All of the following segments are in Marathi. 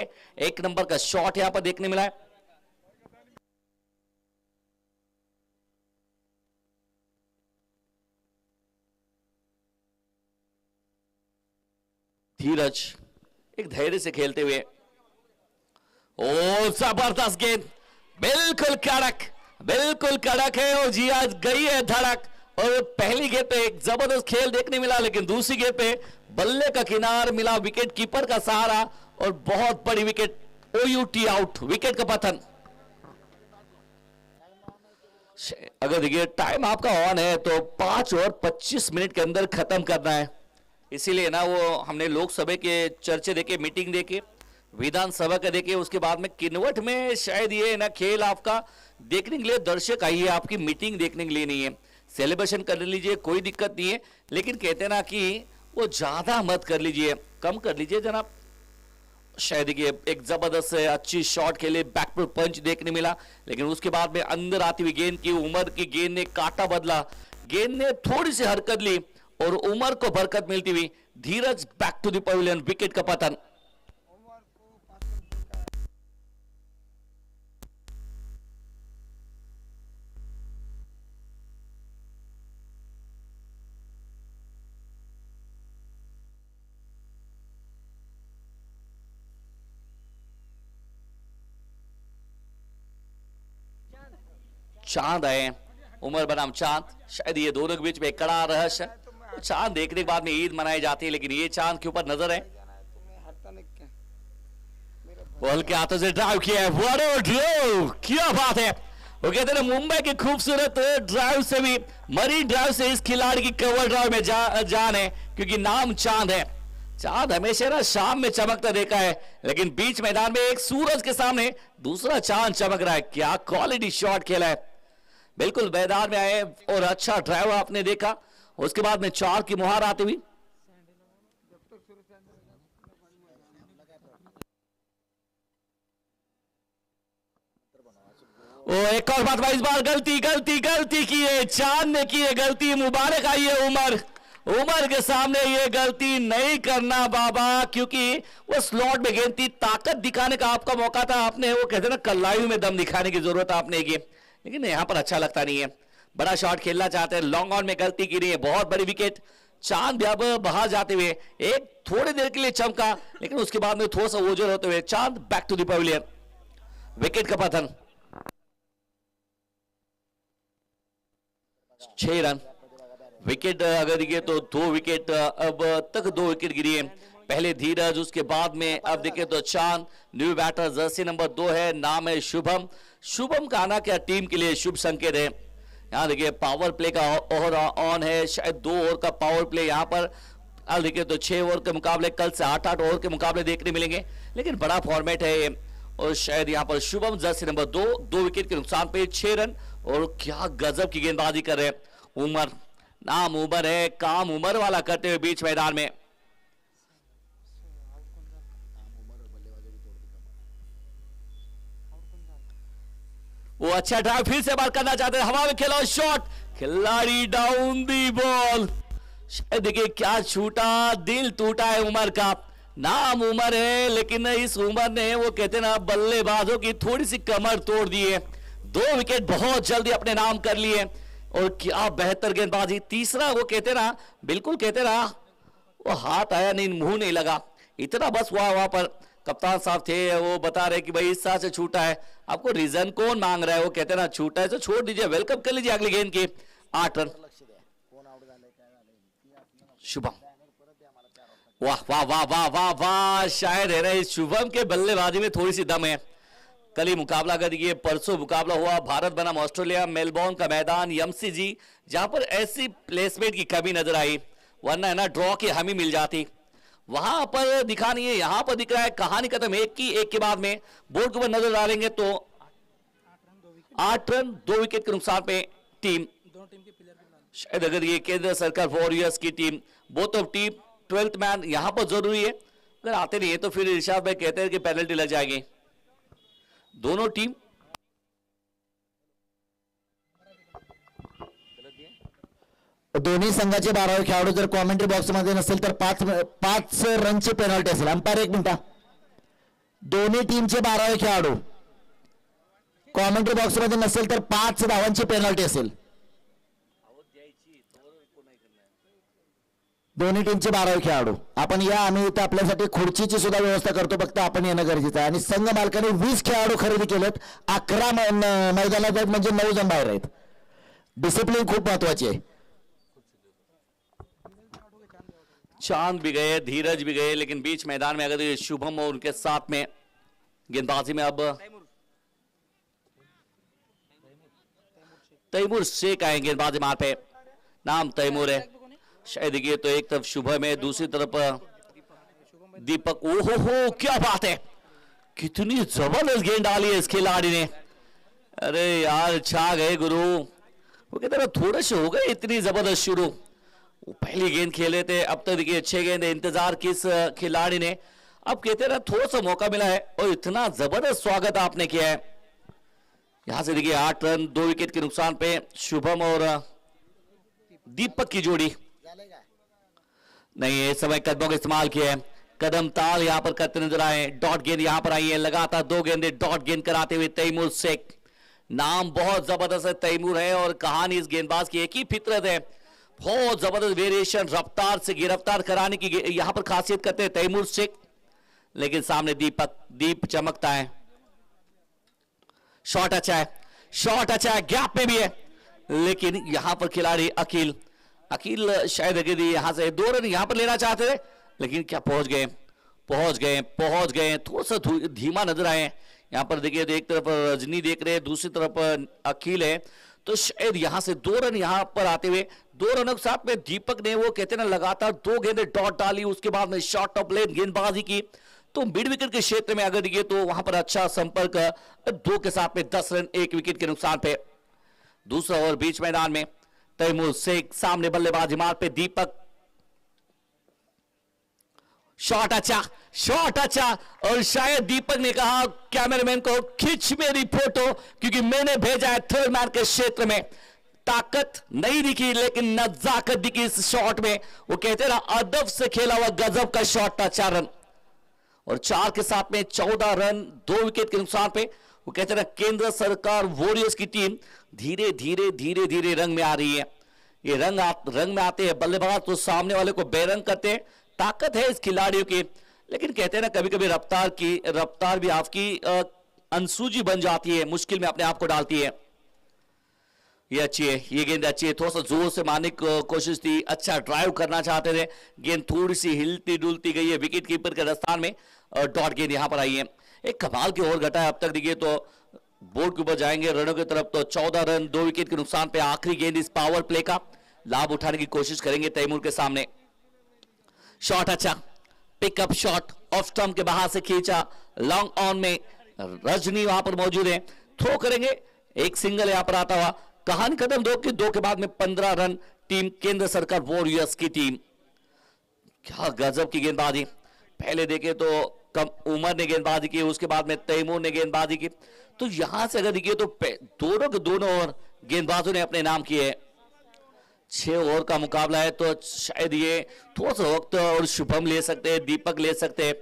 एक नंबर का शॉट यहां पर देखने मिला है। धीरज एक धैर्य से खेलते हुए, ओ जबरदस्त गेंद, बिल्कुल कड़क है और जी आज गई है धड़क। और पहली गेंद पे एक जबरदस्त खेल देखने मिला, लेकिन दूसरी गेंद पे बल्ले का किनार मिला, विकेट कीपर का सहारा और बहुत बड़ी विकेट, ओयूटी आउट, विकेट का पतन। अगर देखिए टाइम आपका ऑन है तो 5 और 25 मिनट के अंदर खत्म करना है, इसीलिए ना वो हमने लोकसभा के चर्चे देखे, मीटिंग देखे, विधानसभा का देखे, उसके बाद में किन्वट में शायद ये ना खेल आपका देखने के लिए दर्शक आई है, आपकी मीटिंग देखने के लिए नहीं है। सेलिब्रेशन कर लीजिए, कोई दिक्कत नहीं है, लेकिन कहते ना कि वो ज्यादा मत कर लीजिए, कम कर लीजिए जनाब। शायद देखिए एक जबरदस्त अच्छी शॉट खेले, बैकफुट पंच देखने मिला, लेकिन उसके बाद में अंदर आती हुई गेंद की उमर की गेंद ने काटा बदला, गेंद ने थोड़ी सी हरकत ली और उमर को बरकत मिलती हुई Dhiraj back to the pavilion, wicket का पतन। चांद आए, उमर बनाम चांद, शायद ये दोनों के बीच में एक कड़ा रहस्य। चांद देखने के बाद में ईद मनाई जाती है, लेकिन ये चांद के ऊपर नजर है। बॉल के हाथों से ड्राइव किया है, क्या बात है। वो कहते हैं मुंबई की खूबसूरत ड्राइव से भी, मरीन ड्राइव से इस खिलाड़ी की कवर ड्राइव में जान है, क्योंकि नाम चांद है। चांद हमेशा ना शाम में चमकता देखा है, लेकिन बीच मैदान में एक सूरज के सामने दूसरा चांद चमक रहा है। क्या क्वालिटी शॉट खेला है, बिल्कुल मैदान में आए और अच्छा ड्राइव आपने देखा, उसके बाद में 4 की मुहार आती हुई। ओ एक और बात, इस बार गलती की है, चांद ने की है गलती, मुबारक आई है उमर के सामने ये गलती नहीं करना बाबा, क्योंकि वो स्लॉट में गेंद थी, ताकत दिखाने का आपका मौका था, आपने वो कहते ना कल्लायु में दम दिखाने की जरूरत आपने की, लेकिन यहां पर अच्छा लगता नहीं है। बड़ा शॉट खेलना चाहते हैं, लॉन्ग ऑन में गलती की रही है, बहुत बड़ी विकेट। चांद भी अब बाहर जाते हुए एक थोड़ी देर के लिए चमका, लेकिन उसके बाद में थोड़ा सा ओझल होते हुए चांद back to the pavilion, wicket का पतन। 6 रन, विकेट अगर देखिए तो 2 विकेट, अब तक 2 विकेट गिरी है। पहले धीरज, उसके बाद में अब देखिए तो चांद, न्यू बैटर जर्सी नंबर 2 है, नाम है शुभम का आना क्या टीम के लिए शुभ संकेत है। यहाँ देखिए पावर प्ले का ओवर ऑन है, शायद 2 ओवर का पावर प्ले यहाँ पर। अब देखिए तो 6 ओवर के मुकाबले कल से 8 ओवर के मुकाबले देखने मिलेंगे, लेकिन बड़ा फॉर्मेट है ये। और शायद यहाँ पर शुभम जर्सी नंबर 2 विकेट के नुकसान पे 6 रन, और क्या गजब की गेंदबाजी कर रहे हैं उमर, नाम उमर है, काम उमर वाला करते हुए बीच मैदान में। वो अच्छा ड्राइव फिर से बार करना चाहते हैं, हवा में खेला शॉट, खिलाड़ी डाउन दी बॉल। देखिए क्या छूटा, दिल टूटा है उमर का, नाम उमर है, लेकिन इस उमर ने वो कहते ना बल्लेबाजों की थोड़ी सी कमर तोड़ दी है। 2 विकेट बहुत जल्दी अपने नाम कर लिए, और क्या बेहतर गेंदबाजी। तीसरा वो कहते ना, बिल्कुल कहते ना वो हाथ आया नहीं, मुंह नहीं लगा, इतना बस हुआ। वहां पर कप्तान साहब थे, वो बता रहे कि भाई इस साल से छूटा है, आपको रीजन कौन मांग रहा है, वो कहते ना छूटा है तो छोड़ दीजिए, वेलकम कर लीजिए अगली गेंद की। 8 रन। शुभम, वाह वाह वाह वाह वाह वाह, शायद है ना इस शुभम के बल्लेबाजी में थोड़ी सी दम है। कल ही मुकाबला कर दिए, परसों मुकाबला हुआ भारत बनाम ऑस्ट्रेलिया, मेलबोर्न का मैदान एमसीजी, जहां पर ऐसी प्लेसमेंट की कमी नजर आई, वरना है ना ड्रॉ की हमी मिल जाती। वहां पर दिखा नहीं है, यहां पर दिख रहा है कहानी खत्म, एक के बाद में बोर्ड के ऊपर नजर डालेंगे तो 8 रन 2 विकेट के नुकसान पे टीम। शायद अगर ये केंद्र सरकार वॉरियर्स की team, both of team 12th man यहां पर जरूरी है, अगर आते नहीं है तो फिर इरशाद भाई कहते हैं कि पेनल्टी लग जाएगी। दोनों टीम दोन्ही संघाचे 12 खेळाडू जर कॉमेंट्री बॉक्स मध्ये नसेल तर 5 रनची पेनल्टी असेल। अंपायर 1 मिनिट, दोन्ही टीमचे 12 खेळाडू. कॉमेंट्री बॉक्समध्ये नसेल तर 5 धावांची पेनल्टी असेल. दोन्ही टीमचे 12 खेळाडू. आपण या, आम्ही इथं आपल्यासाठी खुर्चीची सुद्धा व्यवस्था करतो, फक्त आपण येणं गरजेचं आहे. आणि संघ मालकाने 20 खेळाडू खरेदी केलेत. 11 मैदानात आहेत, म्हणजे 9 जण बाहेर आहेत. डिसिप्लिन खूप महत्वाची आहे. चांद भी गए, धीरज भी गए, लेकिन बीच मैदान में अगर ये शुभम और उनके साथ में गेंदबाजी में अब तैमूर शेख आए गेंदबाजी मार पे. नाम तैमूर है शायद. ये तो एक तरफ शुभम है, दूसरी तरफ दीपक. ओहो हो, क्या बात है, कितनी जबरदस्त गेंद डाली है इस खिलाड़ी ने. अरे यार छा गए गुरु. वो कहते हैं थोड़े से हो गए इतनी जबरदस्त शुरू. वो पहली गेंद खेले थे, अब तक देखिए 6 गेंद इंतजार किस खिलाड़ी ने. अब कहते हैं थोड़ा सा मौका मिला है और इतना जबरदस्त स्वागत आपने किया है. यहां से देखिए 8 रन 2 विकेट के नुकसान पे शुभम और दीपक की जोड़ी. नहीं, इस समय कदमों का इस्तेमाल किया है. कदम ताल यहां पर करते नजर आए. डॉट गेंद यहां पर आई है, लगातार 2 गेंदे डॉट गेंद कराते हुए तैमूर शेख. नाम बहुत जबरदस्त है, तैमूर है, और कहानी इस गेंदबाज की एक ही फितरत है. बहुत जबरदस्त वेरिएशन, रफ्तार से गिरफ्तार कराने की यहां पर खासियत करते हैं तैमूर शेख. लेकिन सामने दीप चमकता है. शॉट अच्छा है, शॉट अच्छा है, गैप में भी है. लेकिन यहां पर खिलाड़ी अकील शायद अगर यहां से 2 रन यहां पर लेना चाहते थे, लेकिन क्या पहुंच गए. थोड़ा सा धीमा नजर आए. यहां पर देखिए तो एक तरफ रजनी देख रहे हैं, दूसरी तरफ अकील है. तो शायद यहां से 2 रन यहां पर आते हुए 2 रनों के साथ में दीपक ने वो कहते हैं ना लगातार 2 गेंदें डॉट डाली. उसके बाद में शॉट ऑफ लेन गेंदबाजी की. तो मिड विकेट के क्षेत्र में अगर देखिए तो वहां पर अच्छा संपर्क 2 के साथ में 10 रन 1 विकेट के नुकसान पे. दूसरा ओवर बीच मैदान में तैमूर शेख, सामने बल्लेबाजी मार पे दीपक. शॉट अच्छा, और शायद दीपक ने कहा कैमरामैन को खींच मेरी फोटो, क्योंकि मैंने भेजा है थर्ड मैन के क्षेत्र में. ताकत नहीं दिखी लेकिन नजाकत दिखी इस शॉट में. वो कहते ना अदब से खेला हुआ गजब का शॉट था. 4 रन और 4 के साथ में 14 रन 2 विकेट के नुकसान पे. वो कहते हैं केंद्र सरकार वॉरियर्स की टीम धीरे धीरे रंग में आ रही है. ये रंग में आते हैं बल्लेबाज तो सामने वाले को बेरंग करते हैं. ताकत है इस खिलाड़ियों की, लेकिन कहते हैं ना कभी कभी रफ्तार भी आपकी अनसूजी बन जाती है, मुश्किल में अपने आप को डालती है. ये अच्छी है, ये गेंद अच्छी है. थोड़ा सा जोर से मारने की कोशिश थी, अच्छा ड्राइव करना चाहते थे. गेंद थोड़ी सी हिलती डुलती गई है विकेट कीपर के रास्तान में. डॉट गेंद यहां पर आई है. एक कमाल की ओवर घटा है अब तक. देखिए तो बोर्ड के ऊपर जाएंगे रनों की तरफ. तो 14 रन 2 विकेट के नुकसान पे आखिरी गेंद इस पावर प्ले का लाभ उठाने की कोशिश करेंगे तैमूर के सामने. शॉट अच्छा, पिकअप शॉट ऑफ स्टंप के बाहर से खींचा. लॉन्ग ऑन में रजनी वहां पर मौजूद है, थ्रो करेंगे. एक सिंगल यहां पर आता हुआ. कहानी कदम 2 के बाद में 15 रन टीम केंद्र सरकार वॉरियर्स की टीम. क्या गजब की गेंदबाजी. पहले देखे तो कम उमर ने गेंदबाजी की, उसके बाद में तैमूर ने गेंदबाजी की. तो यहां से अगर देखिए तो दोनों के दोनों ओवर गेंदबाजों ने अपने नाम किए. 6 ओवर का मुकाबला है, तो शायद ये थोड़ा सा वक्त और शुभम ले सकते हैं, दीपक ले सकते हैं.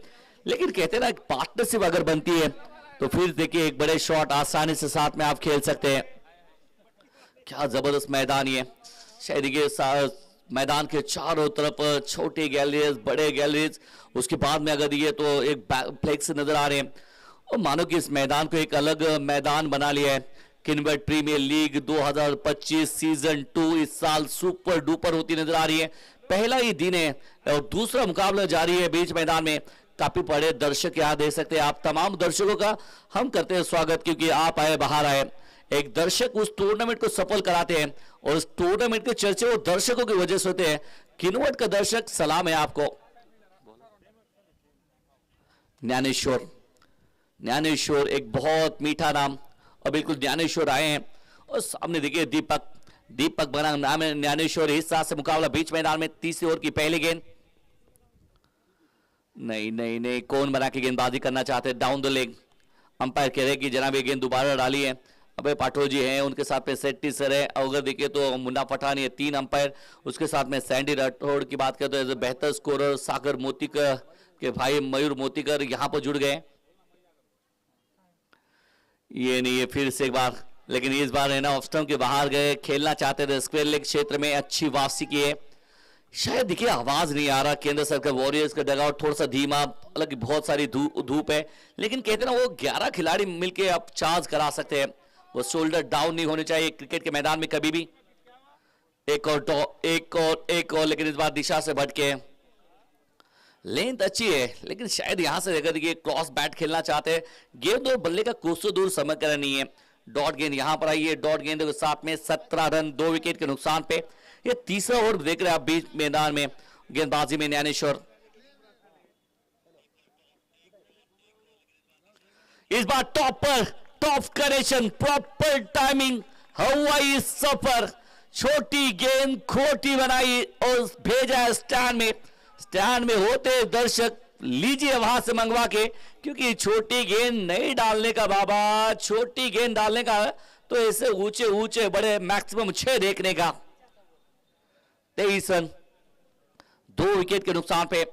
लेकिन कहते हैं ना पार्टनरशिप अगर बनती है तो फिर देखिए एक बड़े शॉट आसानी से साथ में आप खेल सकते हैं. क्या जबरदस्त मैदान है. शायद देखिए मैदान के चारों तरफ छोटे गैलरीज, बड़े गैलरीज, उसके बाद में अगर देखिए तो एक फ्लेक्स नजर आ रहे हैं. और मानो कि इस मैदान को एक अलग मैदान बना लिया है. किन्बर्ट प्रीमियर लीग 2025 सीजन 2 इस साल सुपर डुपर होती नजर आ रही है. पहला ही दिन है और दूसरा मुकाबला जारी है बीच मैदान में. काफी बड़े दर्शक यहाँ दे सकते हैं. आप तमाम दर्शकों का हम करते हैं स्वागत, क्योंकि आप आए, बाहर आए. एक दर्शक उस टूर्नामेंट को सफल कराते हैं और उस टूर्नामेंट के चर्चे वो दर्शकों की वजह से होते हैं. किन्नौर का दर्शक सलाम है आपको. ज्ञानेश्वर एक बहुत मीठा नाम, और बिल्कुल ज्ञानेश्वर आए हैं. और सामने देखिए दीपक बना नाम है ज्ञानेश्वर. इस साथ से मुकाबला बीच मैदान में. तीसरी ओवर की पहली गेंद. नहीं, कौन बना के गेंदबाजी करना चाहते हैं. Down the leg. अंपायर कह रहे कि जनाब ये गेंद दोबारा डाली है. अबे पाठोजी जी हैं, उनके साथ में सेट्टी सर है. अगर देखिए तो मुन्ना पठान है. 3 अंपायर. उसके साथ में सैंडी राठौड़ की बात करें तो एज ए बेहतर स्कोरर सागर मोतीकर के भाई मयूर मोतीकर यहां पर जुड़ गए. ये नहीं है, फिर से एक बार, लेकिन इस बार है ना ऑफ स्टंप के बाहर गए, खेलना चाहते थे स्क्वायर लेग क्षेत्र में, अच्छी वापसी की है। शायद देखिए आवाज नहीं आ रहा, केंद्र सरकार वॉरियर्स का डगआउट थोड़ा सा धीमा, हालांकि बहुत सारी धूप है, लेकिन कहते हैं ना वो 11 खिलाड़ी मिलके अब चार्ज करा सकते हैं, वो शोल्डर डाउन नहीं होने चाहिए क्रिकेट के मैदान में कभी भी। एक और, लेकिन इस बार दिशा से भटके। लेंथ अच्छी है, लेकिन शायद यहां से देखा देखिए क्रॉस बैट खेलना चाहते हैं, गेंद और बल्ले का कोसों दूर समग्र नहीं है। डॉट गेंद यहां पर आई है, डॉट गेंद के साथ में 17 रन 2 विकेट के नुकसान पे। ये तीसरा ओवर देख रहे हैं आप बीच मैदान में गेंदबाजी में ज्ञानेश्वर। इस बार टॉप करेक्शन, प्रॉपर टाइमिंग, हवाई सफर, छोटी गेंद खोटी बनाई और भेजा स्टैंड में होते दर्शक लीजिए वहां से मंगवा के, क्योंकि छोटी गेंद नहीं डालने का बाबा, छोटी गेंद डालने का तो ऐसे ऊंचे बड़े मैक्सिमम 6 देखने का। 23 रन 2 विकेट के नुकसान पे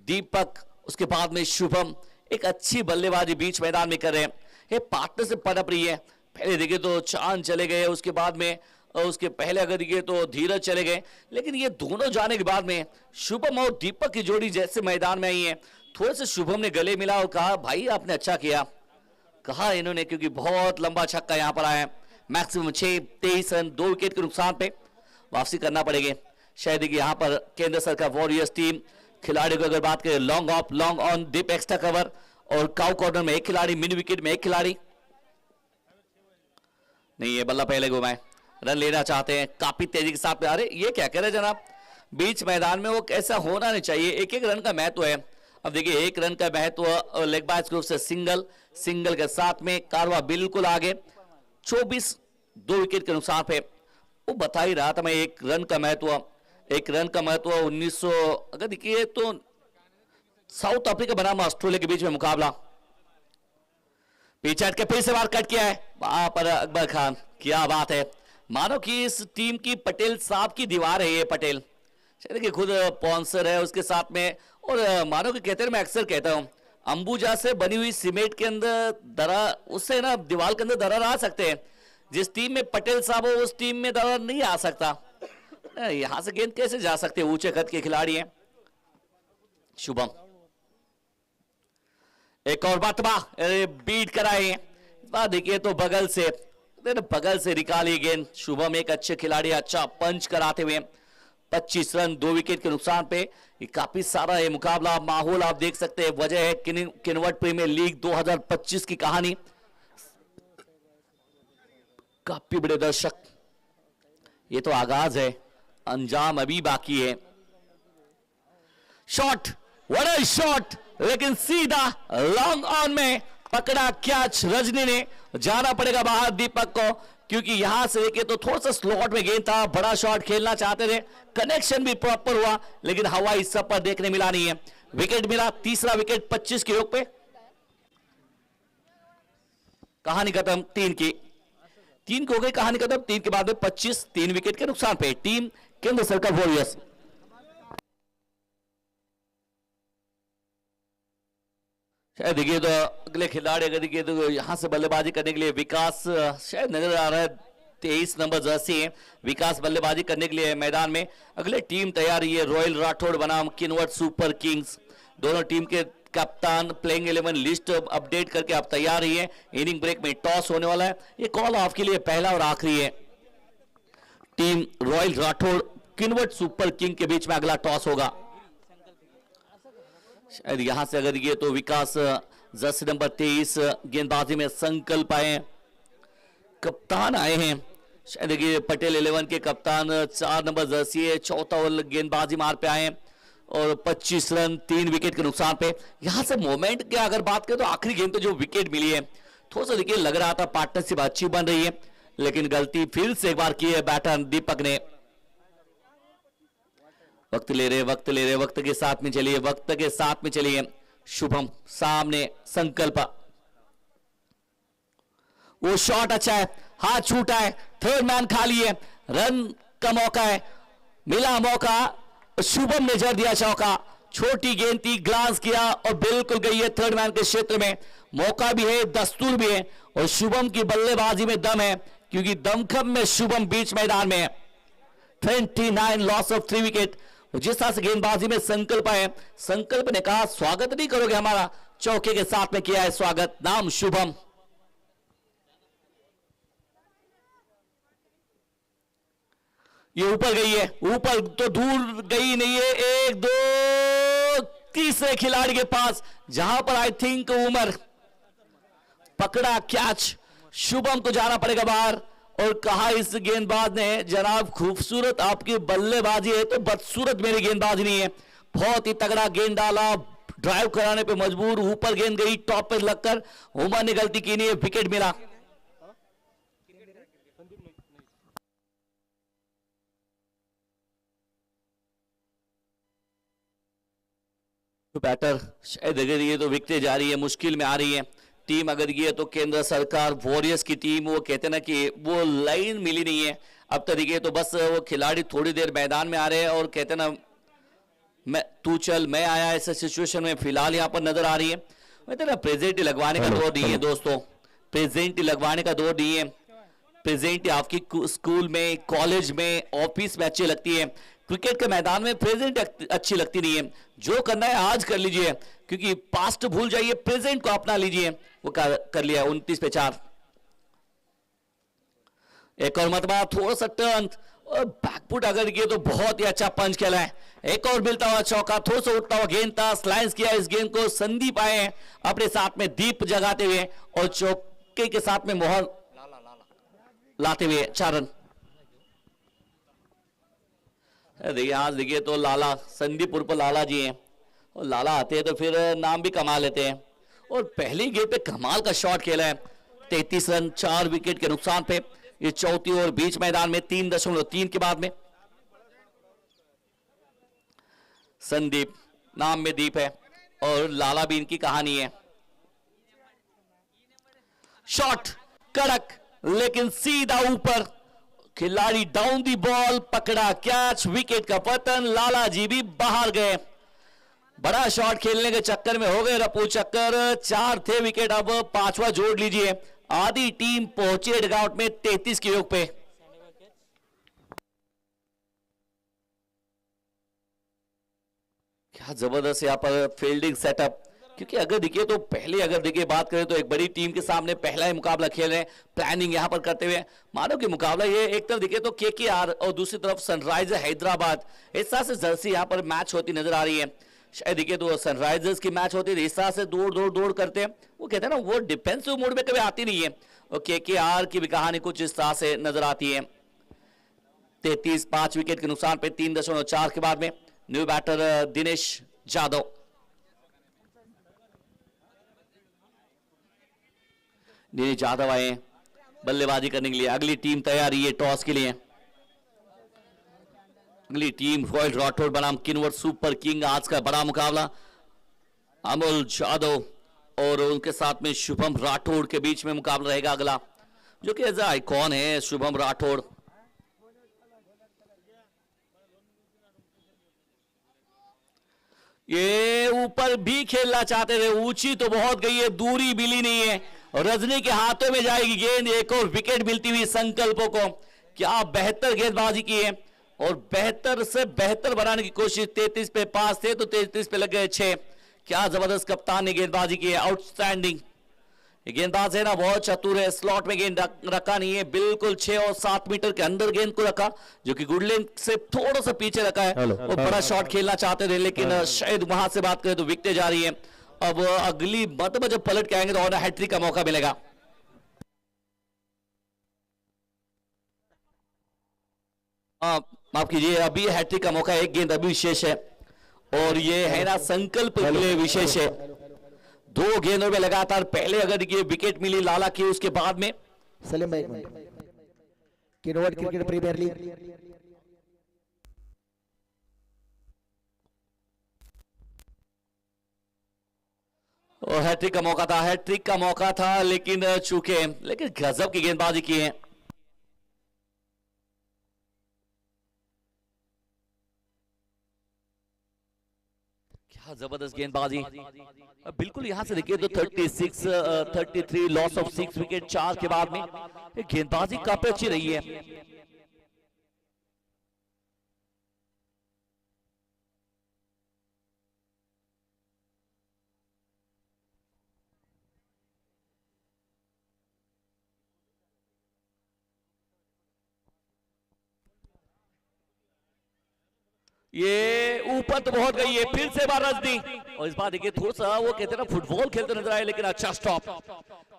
दीपक, उसके बाद में शुभम, एक अच्छी बल्लेबाजी बीच मैदान में कर रहे हैं। ये पार्टनरशिप पनप रही है। पहले देखिए तो चांद चले गए, उसके बाद में उसके पहले अगर देखिए तो धीरज चले गए, लेकिन ये दोनों जाने के बाद में शुभम और दीपक की जोड़ी जैसे मैदान में आई है, थोड़े से शुभम ने गले मिला और कहा भाई आपने अच्छा किया, कहा इन्होंने, क्योंकि बहुत लंबा छक्का यहां पर आया है। मैक्सिमम 6, 23 रन 2 विकेट के नुकसान पे वापसी करना पड़ेगी। शायद कि यहां पर केंद्र सरकार वॉरियर्स टीम खिलाड़ी को अगर बात करें, long off long on, deep extra cover और काउ कॉर्नर में 1 खिलाड़ी, मिड विकेट में 1 खिलाड़ी। नहीं, ये बल्ला पहले घुमाए, रन लेना चाहते हैं काफी तेजी के साथ। अरे ये क्या कह रहे हैं जनाब, बीच मैदान में वो कैसा होना नहीं चाहिए, 1-1 रन का महत्व है। अब देखिए 1 रन का महत्व, लेग बाइज ग्रुप से सिंगल के साथ में कारवा बिल्कुल आगे, 24 2 विकेट के नुकसान पे। वो बता ही रहा था मैं, 1 रन का महत्व, 1900 अगर देखिए तो साउथ अफ्रीका बनाम ऑस्ट्रेलिया के बीच में मुकाबला। पीछे हट के फिर से बार कट किया है वहां पर अकबर खान, क्या बात है। मानो कि इस टीम की पटेल साहब की दीवार है ये पटेल, देखिए खुद स्पॉन्सर है उसके साथ में, और मानो कि कहते हैं, मैं अक्सर कहता हूं अंबुजा से बनी हुई सीमेंट के अंदर दरार, उससे ना दीवार के अंदर दरार आ सकते हैं, जिस टीम में पटेल साहब हो उस टीम में दरार नहीं आ सकता। यहां से गेंद कैसे जा सकते, ऊंचे कद के खिलाड़ी हैं। शुभम एक और बातबा बीट कराए, देखिए तो बगल से निकाली गेंद। शुभम एक अच्छे खिलाड़ी, अच्छा पंच कराते हुए 25 रन 2 विकेट के नुकसान पे। ये काफी सारा ये मुकाबला, माहौल आप देख सकते हैं। वजह है किन्नौर प्रीमियर लीग 2025 की कहानी, काफी बड़े दर्शक। ये तो आगाज है, अंजाम अभी बाकी है। शॉट, व्हाट अ शॉट, लेकिन सीधा लॉन्ग ऑन में पकड़ा कैच रजनी ने। जाना पड़ेगा बाहर दीपक को, क्योंकि यहां से देखे तो थोड़ा सा स्लॉट में गेंद था, बड़ा शॉट खेलना चाहते थे, कनेक्शन भी प्रॉपर हुआ, लेकिन हवाई सफर देखने मिला नहीं है। विकेट मिला, तीसरा विकेट 25 के योग पे। कहानी खत्म, 3 की हो गई कहानी खत्म। 3 के बाद में 25, 3 विकेट के नुकसान पे टीम केंद्र सरकार वॉरियर्स। शायद देखिए तो अगले खिलाड़ी अगर देखिए तो यहां से बल्लेबाजी करने के लिए विकास शायद नजर आ रहा है, 23 नंबर जर्सी है विकास बल्लेबाजी करने के लिए मैदान में। अगले टीम तैयार है, रॉयल राठौड़ बनाम किन्नौर सुपर किंग्स। दोनों टीम के कप्तान प्लेइंग 11 लिस्ट अपडेट करके आप तैयार ही है। इनिंग ब्रेक में टॉस होने वाला है, ये कॉल ऑफ के लिए पहला और आखिरी है। Team royal Rathod Kinnaur super king के बीच में अगला टॉस होगा। शायद यहां से अगर ये तो विकास जर्सी नंबर 23 गेंदबाजी में संकल्प आए, कप्तान आए हैं। शायद देखिए पटेल 11 के कप्तान 4 नंबर जर्सी है, चौथा ओवर गेंदबाजी मार पे आए और 25 रन 3 विकेट के नुकसान पे। यहां से मोमेंट की अगर बात करें तो आखिरी गेंद पे जो विकेट मिली है, थोड़ा सा देखिए लग रहा था पार्टनरशिप अच्छी बन रही है, लेकिन गलती फिर से एक बार की है बैटर दीपक ने। वक्त ले रहे, वक्त के साथ में चलिए। शुभम सामने, संकल्प, वो शॉट अच्छा है, हाथ छूटा है, थर्ड मैन खाली है, रन का मौका है, मिला मौका, शुभम ने जड़ दिया चौका, छोटी गेंद थी, ग्लांस किया और बिल्कुल गई है थर्ड मैन के क्षेत्र में। मौका भी है, दस्तूर भी है और शुभम की बल्लेबाजी में दम है, क्योंकि दमखम में शुभम बीच मैदान में है। 29 लॉस ऑफ 3 विकेट। जिस तरह से गेंदबाजी में संकल्प है, संकल्प ने कहा स्वागत नहीं करोगे हमारा, चौके के साथ में किया है स्वागत, नाम शुभम। ये ऊपर गई है, ऊपर तो दूर गई नहीं है, एक दो तीसरे खिलाड़ी के पास, जहां पर आई थिंक उमर पकड़ा कैच, शुभम को जाना पड़ेगा बाहर और कहा इस गेंदबाज ने जनाब खूबसूरत आपकी बल्लेबाजी है तो बदसूरत मेरी गेंदबाजी नहीं है। बहुत ही तगड़ा गेंद डाला, ड्राइव कराने पे मजबूर, ऊपर गेंद गई, टॉप पे लगकर उमर ने गलती की नहीं है, विकेट मिला। बैटर शायद अगर ये तो विकटें जा रही है, मुश्किल में आ रही है टीम। अगर ये तो केंद्र सरकार वॉरियर्स की टीम, वो कहते ना कि वो लाइन मिली नहीं है अब तरीके, तो बस वो खिलाड़ी थोड़ी देर मैदान में आ रहे हैं और कहते ना मैं तू चल मैं आया, ऐसे सिचुएशन में फिलहाल यहाँ पर नजर आ रही है। कहते ना प्रेजेंट लगवाने का दौर नहीं है दोस्तों, प्रेजेंट लगवाने का दौर नहीं है। प्रेजेंट आपकी स्कूल में, कॉलेज में, ऑफिस में अच्छी लगती है, क्रिकेट के मैदान में प्रेजेंट अच्छी लगती नहीं है। जो करना है आज कर लीजिए, क्योंकि पास्ट भूल जाइए, प्रेजेंट को अपना लीजिए। वो कर लिया 29 पे 4। एक और मतबा, थोड़ा सा टर्न और बैकफुट अगर किए तो बहुत ही अच्छा पंच खेला है। एक और मिलता हुआ चौका, थोड़ा सा उठता हुआ गेंद था, स्लाइस किया इस गेंद को, संदीप आए हैं अपने साथ में दीप जगाते हुए और चौके के साथ में मोहर लाते हुए 4 रन। देखिए आज देखिए तो लाला, संदीप उर्फ लाला जी हैं, और लाला आते हैं तो फिर नाम भी कमा लेते हैं। और पहली गेंद पे कमाल का शॉट खेला है, 33 रन 4 विकेट के नुकसान पे। ये चौथी और बीच मैदान में 3.3 के बाद में संदीप नाम में दीप है और लाला भी इनकी कहानी है। शॉट कड़क लेकिन सीधा ऊपर, खिलाड़ी डाउन दी बॉल, पकड़ा कैच, विकेट का पतन, लाला जी भी बाहर गए। बड़ा शॉट खेलने के चक्कर में हो गए रफू चक्कर। 4 थे विकेट, अब 5वां जोड़ लीजिए। आधी टीम पहुंची डगआउट में 33 के योग पे। क्या जबरदस्त यहां पर फील्डिंग सेटअप, क्योंकि अगर देखिए तो पहले अगर देखिए बात करें तो एक बड़ी टीम के सामने पहला ही मुकाबला खेल रहे हैं, प्लानिंग यहां पर करते हुए। मानो कि मुकाबला ये एक तरफ देखिए तो केकेआर और दूसरी तरफ सनराइजर हैदराबाद, इस तरह से जर्सी यहां पर मैच होती नजर आ रही है। शायद देखिए तो सनराइजर्स की मैच होती है, इस तरह से दौड़ करते हैं, वो कहते हैं ना वो डिफेंसिव मोड में कभी आती नहीं है। और केकेआर की भी कहानी कुछ इस तरह से नजर आती है। 33 5 विकेट के नुकसान पे 3.4 के बाद में न्यू बैटर दिनेश यादव। दिनेश यादव आए बल्लेबाजी करने के लिए। अगली टीम तैयार है टॉस के लिए। अगली टीम रॉयल राठौड़ बनाम किन्वर सुपर किंग। आज का बड़ा मुकाबला अमोल यादव और उनके साथ में शुभम राठौड़ के बीच में मुकाबला रहेगा अगला, जो कि एज आइकॉन है शुभम राठौड़। ये ऊपर भी खेलना चाहते थे, ऊंची तो बहुत गई है, दूरी मिली नहीं है। रजनी के हाथों में जाएगी गेंद, एक और विकेट मिलती हुई संकल्पों को। क्या बेहतर गेंदबाजी की है और बेहतर से बेहतर बनाने की कोशिश। 33 पे 5 थे तो 33 पे लग गए 6। क्या जबरदस्त कप्तान ने गेंदबाजी की है, आउटस्टैंडिंग। गेंदबाज है ना बहुत चतुर है, स्लॉट में गेंद रखा नहीं है, बिल्कुल 6 और 7 मीटर के अंदर गेंद को रखा, जो कि गुडलैंड से थोड़ा सा पीछे रखा है। और बड़ा शॉट खेलना चाहते थे, लेकिन शायद वहां से बात करें तो विकेट जा रही है। अब अगली मतलब जब पलट के आएंगे तो और हैट्रिक का मौका मिलेगा। माफ कीजिए, अभी हैट्रिक का मौका, एक गेंद अभी विशेष है और ये है ना संकल्प के लिए विशेष है। 2 गेंदों में लगातार पहले अगर ये विकेट मिली लाला की, उसके बाद में सलीम भाई किन्वर क्रिकेट प्रीमियर लीग और हैट्रिक का मौका था, हैट्रिक का मौका था लेकिन चूके, लेकिन गजब की गेंदबाजी की है। हाँ, जबरदस्त गेंदबाजी। बिल्कुल यहाँ से देखिए तो 36 33 लॉस ऑफ 6 विकेट 4 के बाद में ये गेंदबाजी काफी अच्छी रही है। ये ऊपर तो बहुत गई है, फिर से बार रज दी। और इस बार देखिए थोड़ा सा वो कहते हैं ना फुटबॉल खेलते नजर आए, लेकिन अच्छा स्टॉप।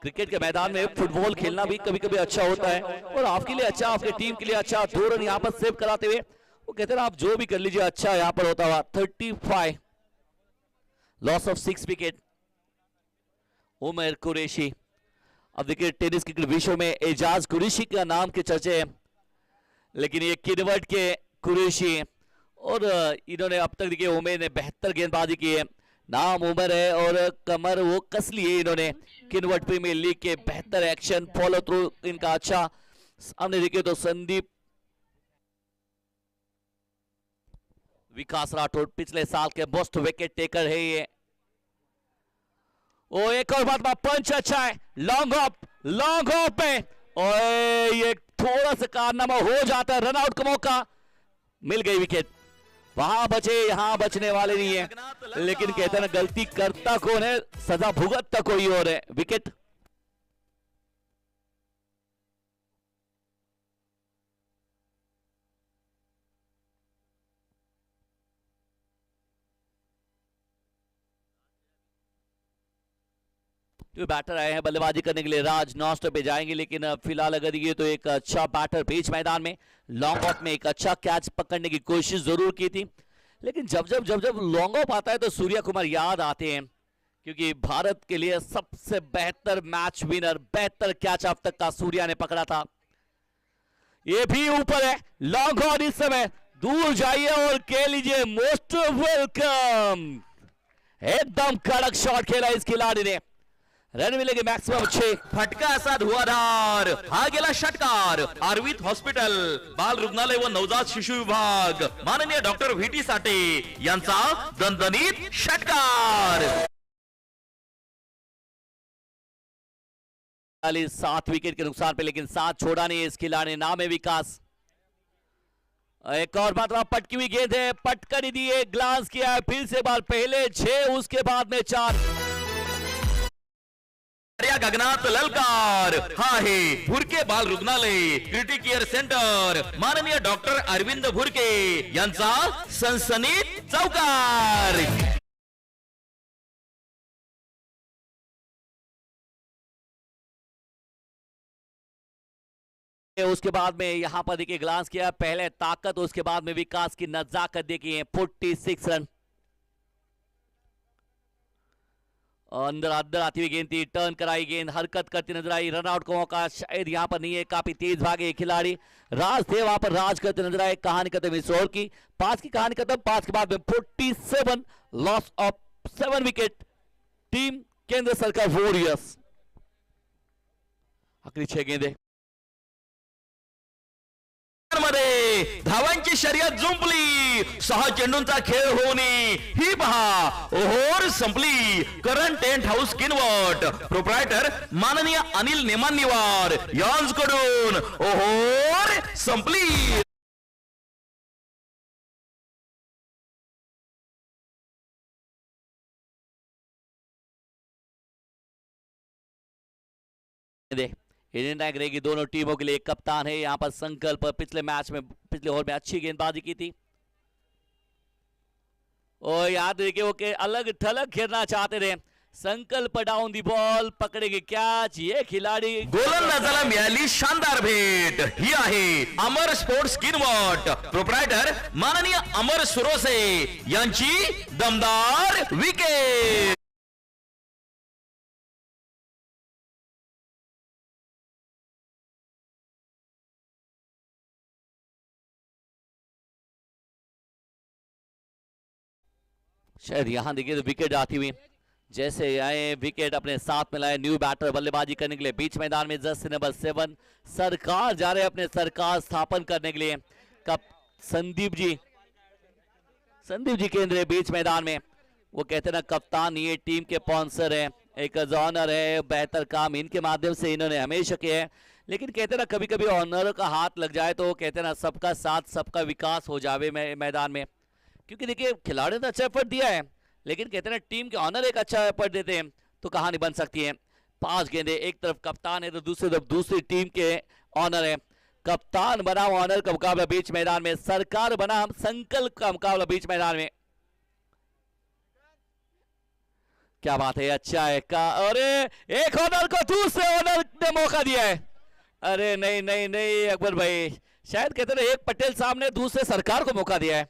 क्रिकेट के मैदान में फुटबॉल खेलना भी कभी कभी अच्छा होता है और आपके लिए अच्छा, आपके टीम के लिए अच्छा। 2 रन यहाँ पर सेव कराते हुए वो कहते हैं ना आप जो भी कर लीजिए अच्छा यहाँ पर होता हुआ। 35 loss of 6 wicket. Umar Qureshi. अब देखिए टेनिस क्रिकेट विश्व में एजाज कुरैशी का नाम के चर्चे हैं, लेकिन ये किनवर्ट के कुरैशी और इन्होंने अब तक देखिए उमेर ने 72 गेंदबाजी की है। नाम उमर है और कमर वो कस लिए इन्होंने। किनवर्ट प्रीमियर लीग के 72 एक्शन, फॉलो थ्रू इनका अच्छा। हमने देखिए तो संदीप विकास राठौड़ पिछले साल के मोस्ट विकेट टेकर है ये। ओ एक और बात, पंच अच्छा है, लॉन्ग ऑफ पे और ये थोड़ा सा कारनामा हो जाता है, रन आउट का मौका। मिल गई विकेट, वहां बचे यहां बचने वाले नहीं है, लेकिन कहते हैं ना गलती करता कौन है सजा भुगतता कोई और है। विकेट। तो बैटर आए हैं बल्लेबाजी करने के लिए, राज नॉस्ट पे जाएंगे, लेकिन फिलहाल अगर ये तो एक अच्छा बैटर बीच मैदान में लॉन्ग ऑफ में एक अच्छा कैच पकड़ने की कोशिश जरूर की थी, लेकिन जब लॉन्ग ऑफ आता है तो सूर्या कुमार याद आते हैं, क्योंकि भारत के लिए सबसे बेहतर मैच विनर, बेहतर कैच अब तक का सूर्या ने पकड़ा था। ये भी ऊपर है, लॉन्ग ऑन इस समय, दूर जाइए और खेल लीजिए। Most welcome. एकदम कड़क शॉट खेला इस खिलाड़ी ने, रन मिलेंगे मॅक्सिमम 6। फटका असा धुवाधार, हा गेला षटकार। आर्वित हॉस्पिटल, बाल रुग्णालय व नवजात शिशु विभाग, माननीय डॉक्टर व्ही.टी. साठे यांचा दणदणीत षटकार। 7 विकेट के नुकसान पे, लेकिन 7 छोड़ा नहीं इस खिलाड़ी ने। नाम है विकास। एक और बात, पटकी हुई गेंद है, पटकनी दी है, ग्लांस किया है, फिर से बाल पहले 6 उसके बाद में 4। गगनात ललकार, हा आहे भुरके बाल रुग्णालय क्रिटिक केअर सेंटर, माननीय डॉक्टर अरविंद भुरके यांचा सनसनीत चौकार। उसके बाद में यहां पर देखिए ग्लांस किया, पहले ताकत उसके बाद में विकास की नजाकत देखी है। 46 रन। अंदर आती हुई गेंद थी, टर्न कराई गेंद, हरकत करती नजर आई, रन आउट का मौका शायद यहां पर नहीं है, काफी तेज भागे खिलाड़ी। राज थे वहां पर, राज करते नजर आए। कहानी खत्म इस ओवर की, 5 की कहानी खत्म। 5 के बाद में 47 लॉस ऑफ 7 विकेट। टीम केंद्र सरकार वॉरियर्स। आखिरी 6 गेंदे मध्ये धावांची शर्यत जुंपली, 6 चेंडूंचा खेळ होऊन ही पहा ओव्हर संपली। Current tent house Kinwat, proprietor माननीय अनिल नेमानिवार यांच्याकडून ओव्हर संपली। इंडियन रैंक रहेगी दोनों टीमों के लिए। कप्तान है यहां पर संकल्प, पिछले ओवर में अच्छी गेंदबाजी की थी और याद देखिए वो के अलग थलग खेलना चाहते थे। संकल्प डाउन दी बॉल, पकड़ेगे कैच ये खिलाड़ी। गोलंदाजाला मिळाली शानदार भेट, ही आहे अमर स्पोर्ट्स किनवट, प्रोप्रायटर माननीय अमर सुरोसे यांची दमदार विकेट। शायद यहां देखिए तो विकेट आती हुई, जैसे आए विकेट अपने साथ में लाए। न्यू बैटर बल्लेबाजी करने के लिए बीच मैदान में जर्सी नंबर 7 सरकार जा रहे हैं अपने सरकार स्थापन करने के लिए। कब संदीप जी केंद्र बीच मैदान में, वो कहते हैं ना कप्तान ये टीम के स्पॉन्सर है, एक ऑनर है, बेहतर काम इनके माध्यम से इन्होंने हमेशा किया है। लेकिन कहते हैं ना कभी कभी ऑनर का हाथ लग जाए तो कहते हैं ना सबका साथ सबका विकास हो जावे मैदान में। क्योंकि देखिए खिलाड़ी ने अच्छा एफर्ट दिया है, लेकिन कहते हैं ना टीम के ऑनर एक अच्छा एफर्ट देते हैं तो कहानी बन सकती है। 5 गेंदे, एक तरफ कप्तान है तो दूसरी तरफ दूसरी टीम के ऑनर है। कप्तान बनाम ऑनर का मुकाबला बीच मैदान में, सरकार बनाम संकल्प का मुकाबला बीच मैदान में। क्या बात है, अच्छा है का, अरे एक ऑनर को दूसरे ऑनर ने मौका दिया है। अरे नहीं नहीं नहीं अकबर भाई, शायद कहते ना एक पटेल साहब ने दूसरे सरकार को मौका दिया है।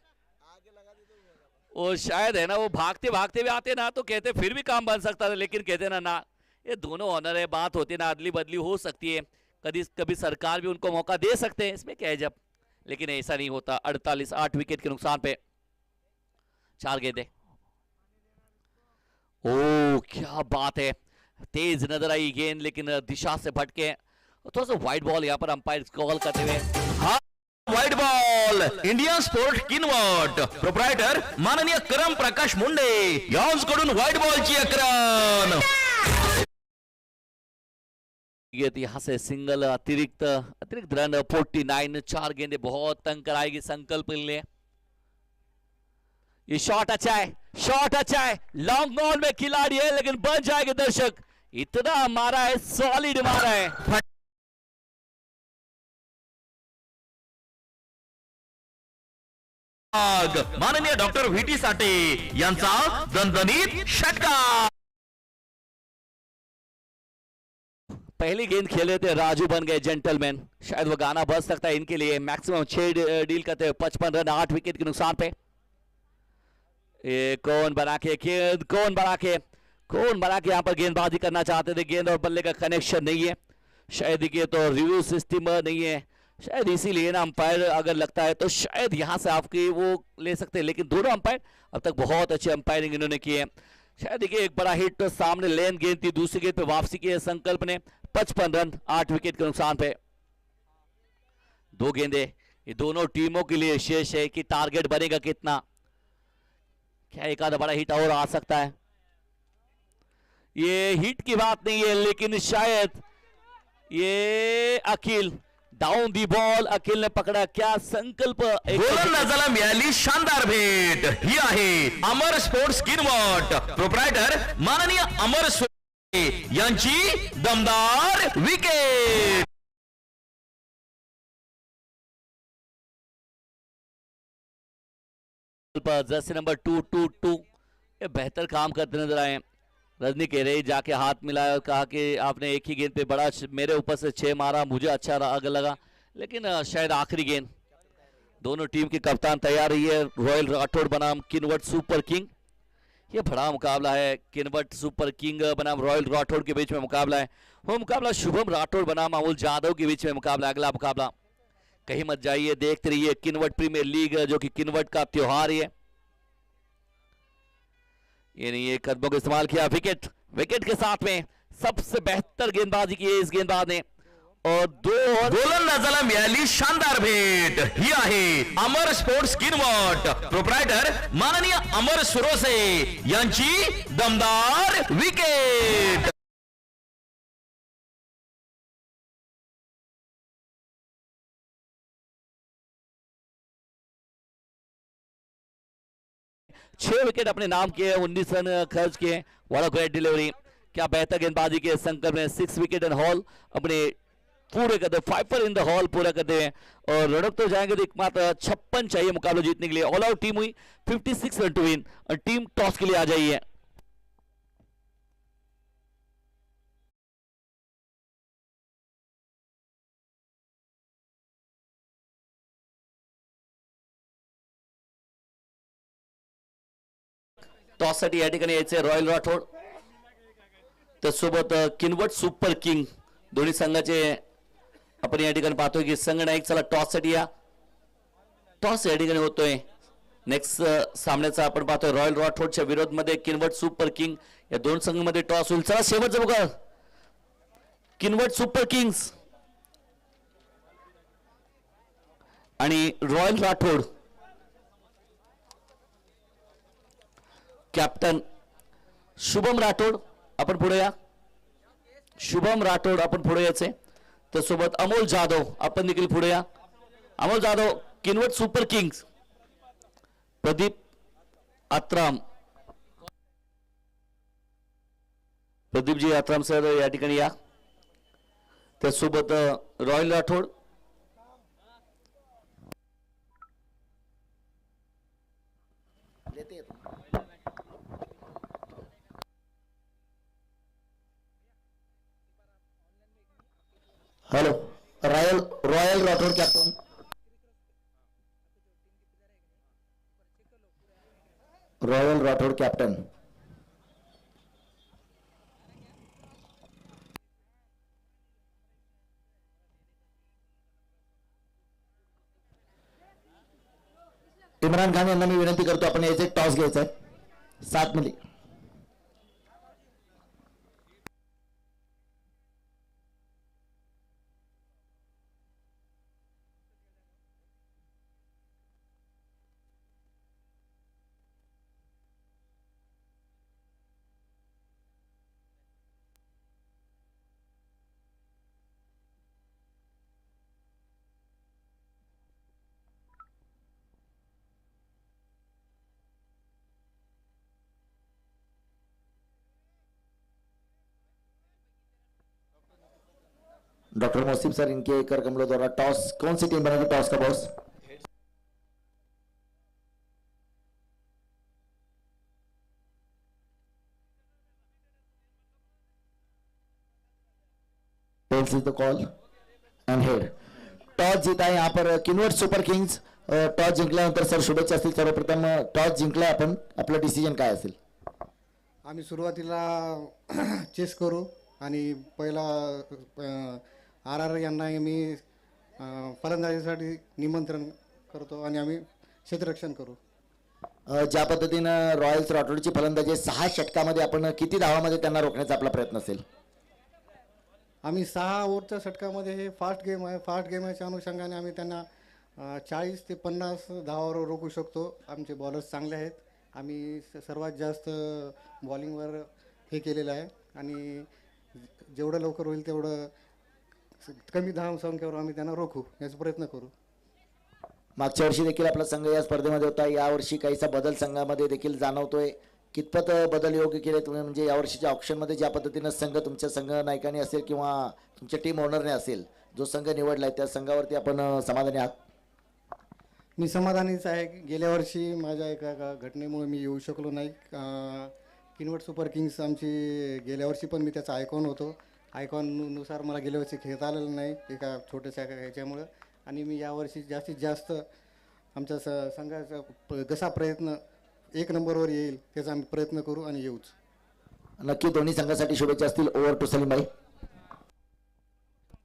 वो शायद है ना वो भागते भागते भी आते ना तो कहते फिर भी काम बन सकता था, लेकिन कहते ना ये दोनों ऑनर है, बात होती ना अदली बदली हो सकती है, कभी कभी सरकार भी उनको मौका दे सकते हैं, इसमें क्या है जब, लेकिन ऐसा नहीं होता। 48 8 विकेट के नुकसान पे 4 गेंदे। ओ क्या बात है, तेज नजर आई गेंद लेकिन दिशा से भटके, थोड़ा सा वाइड बॉल यहाँ पर अंपायर कॉल करते हुए। हाँ white ball, India sport Kinwat proprietor माननीय करम प्रकाश मुंडे यांकडून व्हाइट बॉलची अकरान। यहाँ से सिंगल अतिरिक्त रन 49, 4 गेंदे बहुत तंग कराएगी संकल्प के लिए। ये शॉट अच्छा है, शॉट अच्छा है, लॉन्ग ऑन में खिलाड़ी है लेकिन बन जाएंगे दर्शक, इतना मारा है, सॉलिड मारा है। माननीय डॉक्टर व्हीटी साठे यांचा दणदणीत षटकार। पहली गेंद खेले थे राजू बन गए जेंटलमैन, शायद वो गाना बज सकता है इनके लिए। मैक्सिमम 6 डील करते हैं, 55 रन 8 विकेट के नुकसान पे। ये कौन बना के यहाँ पर गेंदबाजी करना चाहते थे, गेंद और बल्ले का कनेक्शन नहीं है, शायद देखिए तो रिव्यू सिस्टम नहीं है, शायद इसीलिए ना अंपायर अगर लगता है तो शायद यहां से आपकी वो ले सकते हैं। लेकिन दोनों अंपायर अब तक बहुत अच्छे अंपायरिंग इन्होंने की है। शायद देखिए एक बड़ा हिट तो सामने लेन गेंद थी, दूसरी गेंद पे वापसी की है संकल्प ने। 55 रन 8 विकेट के नुकसान पे 2 गेंदे, ये दोनों टीमों के लिए शेष है कि टारगेट बनेगा कितना, क्या एक आधा बड़ा हिट और आ सकता है। ये हिट की बात नहीं है लेकिन शायद ये अखिल डाउन दी बॉल, अखिल ने पकड़ा, क्या संकल्प। गोलंदाजाला मिळाली शानदार भेट, ही आहे अमर स्पोर्ट्स किनवट प्रोप्रायटर माननीय अमर सुरे यांची दमदार विकेट। जर्सी नंबर 222 ये बेहतर काम करते नजर आए। रजनी कह रही जाके हाथ मिलाया और कहा कि आपने एक ही गेंद पे बड़ा मेरे ऊपर से 6 मारा, मुझे अच्छा लगा, लेकिन शायद आखिरी गेंद। दोनों टीम के कप्तान तैयार रही है, रॉयल राठौड़ बनाम किनवट सुपर किंग। ये बड़ा मुकाबला है, किनवट सुपर किंग बनाम रॉयल राठौड़ के बीच में मुकाबला है। वो मुकाबला शुभम राठौड़ बनाम अमोल जादव के बीच में मुकाबला। अगला मुकाबला कहीं मत जाइए, देखते रहिए किनवट प्रीमियर लीग, जो कि किनवट का त्योहार है। ये नहीं, ये कदमों का इस्तेमाल किया, विकेट के साथ में सबसे बेहतर गेंदबाजी की है इस गेंदबाज ने। और 2 गोलंदाजाला मिळाली शानदार भेट, ही आहे अमर स्पोर्ट्स किनवट प्रोप्रायटर माननीय अमर सुरोसे यांची दमदार विकेट। छह विकेट अपने नाम किए, 19 रन खर्च किए। बड़ा ग्रेट डिलीवरी, क्या बेहतर गेंदबाजी के संकल्प ने 6 विकेट एंड हॉल अपने पूरे करते, 5 इन द हॉल पूरा करते हैं। और रनअप तो जाएंगे तो एकमात्र 56 चाहिए मुकाबला जीतने के लिए। ऑल आउट टीम हुई 56 रन टू विन और टीम टॉस के लिए आ जाइए। टॉस साठी या ठिकाणी यायचे रॉयल राठोड, त्यासोबत किनवट सुपर किंग, दोन्ही संघाचे आपण या ठिकाणी पाहतोय की संघ नायक चला टॉस साठी या। टॉस या ठिकाणी होतोय। नेक्स्ट सामन्याचा आपण पाहतोय रॉयल राठोडच्या विरोध मध्ये किनवट सुपर किंग, या दोन संघांमध्ये टॉस होईल। चला शेवटचा बघा, किनवट सुपर किंग्स आणि रॉयल राठोड। कॅप्टन शुभम राठोड आपण पुढे या. शुभम राठोड आपण पुढे यायचे. त्यासोबत अमोल जाधव आपण देखील पुढे या. Amol Jadhav Kinwat super kings. Pradeep Atram, Pradeepji Atram sir या ठिकाणी या. त्यासोबत royal Rathod, hello, royal royal Rathod captain. Royal Rathod captain. Imran Khan यांना मी विनंती करतो, आपण याचे टॉस घ्यायचा आहे. 7 मिनिट. डॉक्टर मोहसिब सर, इनके कर कमलों द्वारा टॉस, कौन सी टीम बनेगी टॉस का boss? Tails is the call and head. Toss जीता है यहाँ पर किनवट सुपर किंग्स. टॉस जिंकल्यानंतर सर शुभेच्छा असतील. सर्वप्रथम टॉस जिंकला आपण, आपलं डिसिजन काय असेल? आम्ही सुरुवातीला चेस करू आणि पहिला आर आर यांना मी फलंदाजीसाठी निमंत्रण करतो आणि आम्ही क्षेत्ररक्षण करू. ज्या पद्धतीनं रॉयल्स राठोडची फलंदाजी 6 षटकामध्ये आपण किती धावामध्ये त्यांना रोखण्याचा आपला प्रयत्न असेल? आम्ही 6 ओव्हरच्या षटकामध्ये हे फास्ट गेम आहे. फास्ट गेमच्या अनुषंगाने आम्ही त्यांना 40 ते 50 धावावर रोखू शकतो. आमचे बॉलर्स चांगले आहेत. आम्ही सर्वात जास्त बॉलिंगवर हे केलेलं आहे आणि जेवढं लवकर होईल तेवढं कमी धाव संख्येवर आम्ही त्यांना रोखू याचा प्रयत्न करू. मागच्या वर्षी देखील आपला संघ या स्पर्धेमध्ये होता. यावर्षी काहीसा बदल संघामध्ये देखील जाणवतोय. कितपत बदल योग्य केले तुम्ही, म्हणजे यावर्षीच्या ऑप्शनमध्ये ज्या पद्धतीनं संघ तुमच्या संघ नायकाने असेल किंवा तुमच्या टीम ओनरने असेल जो संघ निवडलाय त्या संघावरती आपण समाधानी आहात? मी समाधानीच आहे. गेल्या वर्षी माझ्या एका घटनेमुळे मी येऊ शकलो नाही. किनवट सुपर किंग्स आमची गेल्या वर्षी पण मी त्याचा आयकॉन होतो. आयकॉननुसार मला गेल्या वर्षी खेळता आलेलं नाही एका छोट्याशा ह्याच्यामुळं आणि मी यावर्षी जास्तीत जास्त आमच्या संघाचा जसा प्रयत्न 1 नंबरवर येईल त्याचा आम्ही प्रयत्न करू आणि येऊच. नक्की दोन्ही संघासाठी शुभेच्छा असतील. ओव्हर टू सलीम भाई.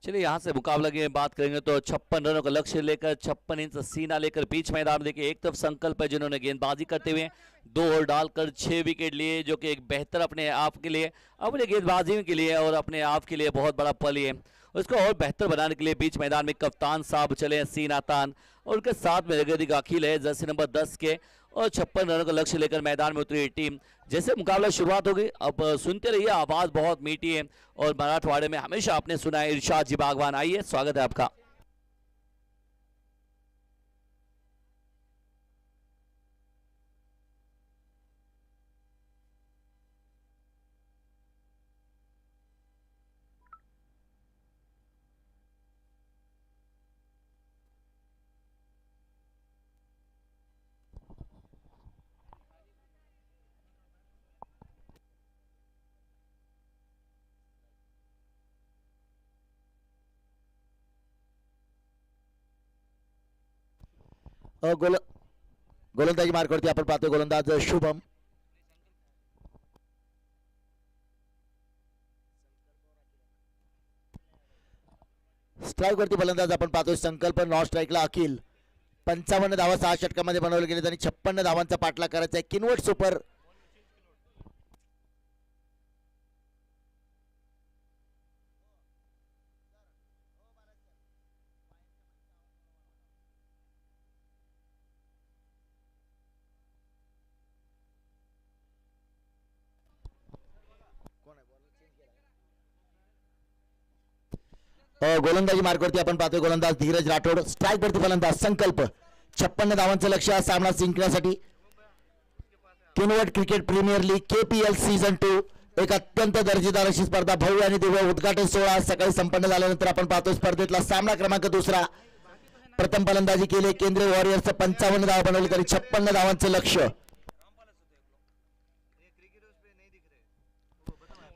चलिए यहाँ से मुकाबला की बात करेंगे तो 56 रनों का लक्ष्य लेकर 56 इंच सीना लेकर बीच मैदान देखिए एक तरफ संकल्प है जिन्होंने गेंदबाजी करते हुए 2 ओवर डालकर 6 विकेट लिए, जो कि एक बेहतर अपने आप के लिए, अपने गेंदबाजी के लिए और अपने आप के लिए बहुत बड़ा पल है. उसको और बेहतर बनाने के लिए बीच मैदान में कप्तान साहब चले हैं सीना तान और उनके साथ में जगदीक अखिल है जर्सी नंबर 10 के और 56 रनों का लक्ष्य लेकर मैदान में उतरी टीम. जैसे मुकाबला शुरुआत होगी अब सुनते रहिए, आवाज बहुत मीठी है और मराठवाड़े में हमेशा आपने सुना है. इरशाद जी बागवान, आइए स्वागत है आपका. गोलंदाजी मार्कवरती आपण पाहतोय गोलंदाज शुभम. स्ट्राईक वरती फलंदाज आपण पाहतोय संकल्प. नॉन स्ट्राईकला अखिल. 55 धावा 6 षटकामध्ये बनवले गेले आणि 56 धावांचा पाठलाग करायचा आहे. किनवट सुपर गोलंदाजी मार्कवरती आपण पाहतोय गोलंदाज धीरज राठोड, स्ट्राईक वरती फलंदाज संकल्प. 56 धावांचं लक्ष्य हा सामना जिंकण्यासाठी. Kinwat cricket premier league KPL season 2 एक अत्यंत दर्जेदार अशी स्पर्धा, भव्य आणि दिव्य उद्घाटन सोहळा सकाळी संपन्न झाल्यानंतर आपण पाहतोय स्पर्धेतला सामना क्रमांक 2. प्रथम फलंदाजी केली केंद्रीय वॉरियर्सचं 55 धावा बनवली तरी 56 धावांचं लक्ष्य.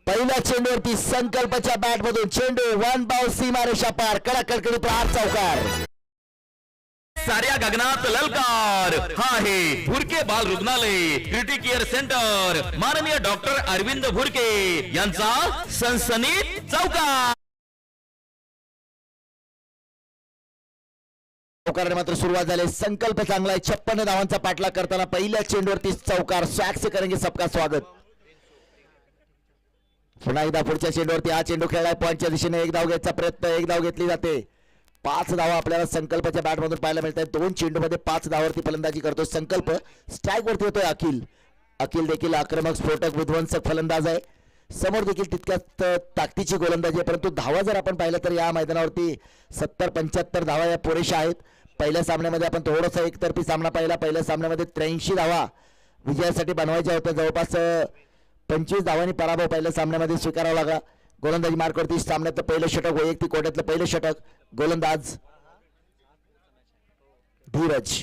पहिल्या चेंडूवरती संकल्पच्या बॅट मधून चेंडू वन बाउल सीमारेषा पार, कडकडकडीत प्रहार चौकार. साऱ्या गगनात ललकार. हा आहे भुरके बाल रुग्णालय क्रिटिक केअर सेंटर, माननीय डॉक्टर अरविंद भुरके यांचा सनसनीत चौकार. चौकाराने मात्र सुरुवात झाली. संकल्प चांगला आहे, 56 धावांचा पाठलाग करताना पहिल्या चेंडूवरती चौकार. स्वॅग से करेंगे सबका स्वागत. पुन्हा एकदा पुढच्या चेंडूवरती हा चेंडू खेळलाय पॉईंटच्या दिशेने. एक धाव घ्यायचा प्रयत्न, एक धाव घेतली जाते. 5 धावा आपल्याला संकल्पच्या बॅट मधून पाहायला मिळत आहेत. 2 चेंडूमध्ये 5 धावावरती फलंदाजी करतो संकल्प. स्ट्राईक वरती होतोय अखिल. अखिल देखील आक्रमक स्फोटक विध्वंसक फलंदाज आहे. समोर देखील तितक्याच ताकदीची गोलंदाजी आहे, परंतु धावा जर आपण पाहिलं तर या मैदानावरती 70-75 धावा या पुरेशा आहेत. पहिल्या सामन्यामध्ये आपण थोडासा एकतर्फी सामना पाहिला. पहिल्या सामन्यामध्ये 83 धावा विजयासाठी बनवायच्या होत्या. जवळपास 25 धावांनी पराभव पहिल्या सामन्यामध्ये स्वीकारावा लागला. गोलंदाजी मार्कवरती सामन्यातलं पहिलं षटक, वैयक्तिक कोट्यातलं पहिलं षटक. गोलंदाज धीरज.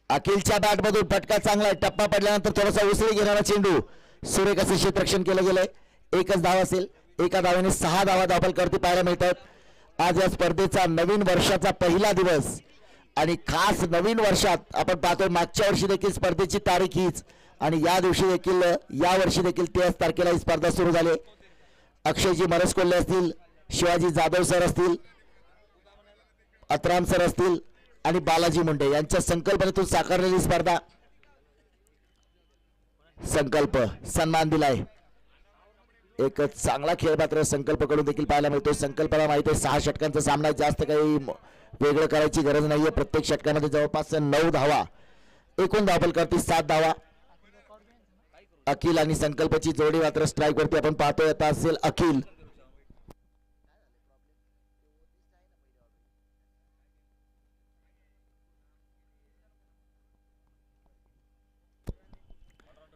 अखिलच्या बॅट मधून फटका चांगला आहे. टप्पा पडल्यानंतर थोडासा उसळी घेणारा चेंडू. सुरेख असे क्षेत्ररक्षण केलं गेलंय. एकच धाव असेल. एका धावाने 6 धावा धावफलकावरती पाहायला मिळतात. आज या स्पर्धेचा नवीन वर्षाचा पहिला दिवस आणि खास नवीन वर्षात आपण पाहतोय मागच्या वर्षी देखील स्पर्धेची तारीख हीच आणि या दिवशी देखील या वर्षी देखील 13 तारखेला ही स्पर्धा सुरू झाली. अक्षयजी मरसकोल्हे असतील, शिवाजी जाधव सर असतील, अतराम सर असतील आणि बालाजी मुंडे यांच्या संकल्पनेतून साकारलेली स्पर्धा. संकल्प सन्मान दिलाय. एक चांगला खेळ मात्र संकल्प कडून देखील पाहायला मिळतो. संकल्पाला माहिती आहे 6 षटकांचा सामना, जास्त काही वेगळं करायची गरज नाहीये. प्रत्येक षटकामध्ये जवळपास 9 धावा. एकूण धावफलकावरती 7 धावा. अखिल आणि संकल्पची जोडी मात्र स्ट्राईक वरती आपण पाहतोय. आता असेल अखिल.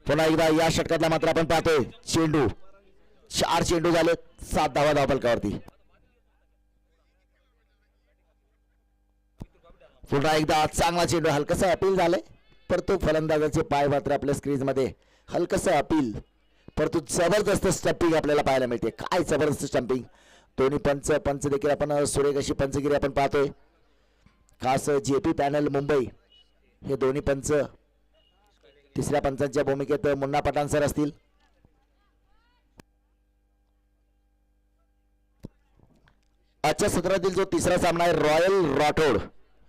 पुन्हा एकदा या षटकातला मात्र आपण पाहतोय चेंडू. 4 चेंडू झाले, 7 धावा धावफलकावरती. पुन्हा एकदा चांगला चेंडू. हलकसा अपील झालंय, परंतु फलंदाजाचे पाय मात्र आपल्या स्क्रीन मध्ये हलकस अपील, परंतु जबरदस्त स्टंपिंग आपल्याला पाहायला मिळते. काय जबरदस्त स्टंपिंग. दोन्ही पंच देखील आपण सुरेख अशी पंचगिरी आपण पाहतोय. खास JP पॅनल मुंबई हे दोन्ही पंच. तिसऱ्या पंचांच्या भूमिकेत मुन्ना पठाण सर असतील. आजच्या सत्रातील जो तिसरा सामना आहे रॉयल राठोड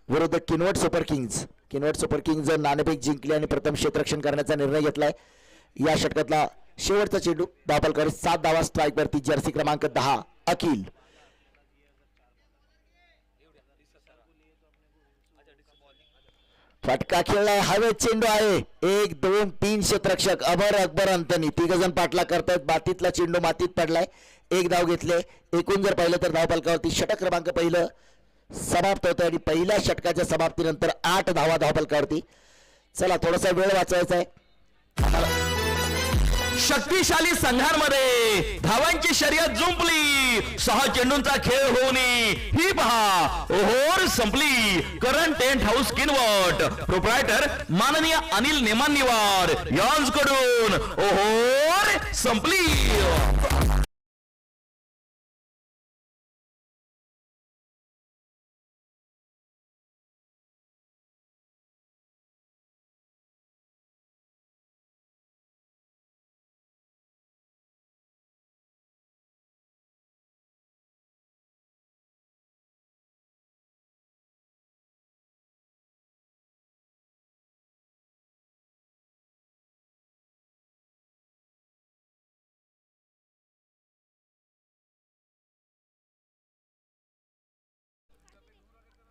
विरुद्ध Kinwat super kings. Kinwat super kings नाणेफेक जिंकली आणि प्रथम क्षेत्ररक्षण करण्याचा निर्णय घेतलाय. या षटकातला शेवटचा चेंडू धावफलकावर 7 धावा. स्ट्राईक वरती जर्सी क्रमांक 10 अखिल. फटका खेळलाय, हवेत चेंडू आहे. 1, 2, 3 क्षेत्ररक्षक अमर अकबर अंतनी 3 जण पाठला करतायत. मातीतला चेंडू मातीत पडलाय. 1 धाव घेतले. एकूण जर पाहिलं तर धावफलकावरती षटक क्रमांक पहिलं समाप्त होतं आणि पहिल्या षटकाच्या समाप्तीनंतर 8 धावा धावफलकावरती. चला थोडासा वेळ वाचवायचा आहे. शक्तिशाली संघांमध्ये धावांची शर्यत जुंपली. 6 चेंडूंचा खेळ होऊन ही पहा ओहोर संपली. Current tent house Kinwat proprietor माननीय अनिल नेमानिवार यांच्याकडून ओहोर संपली.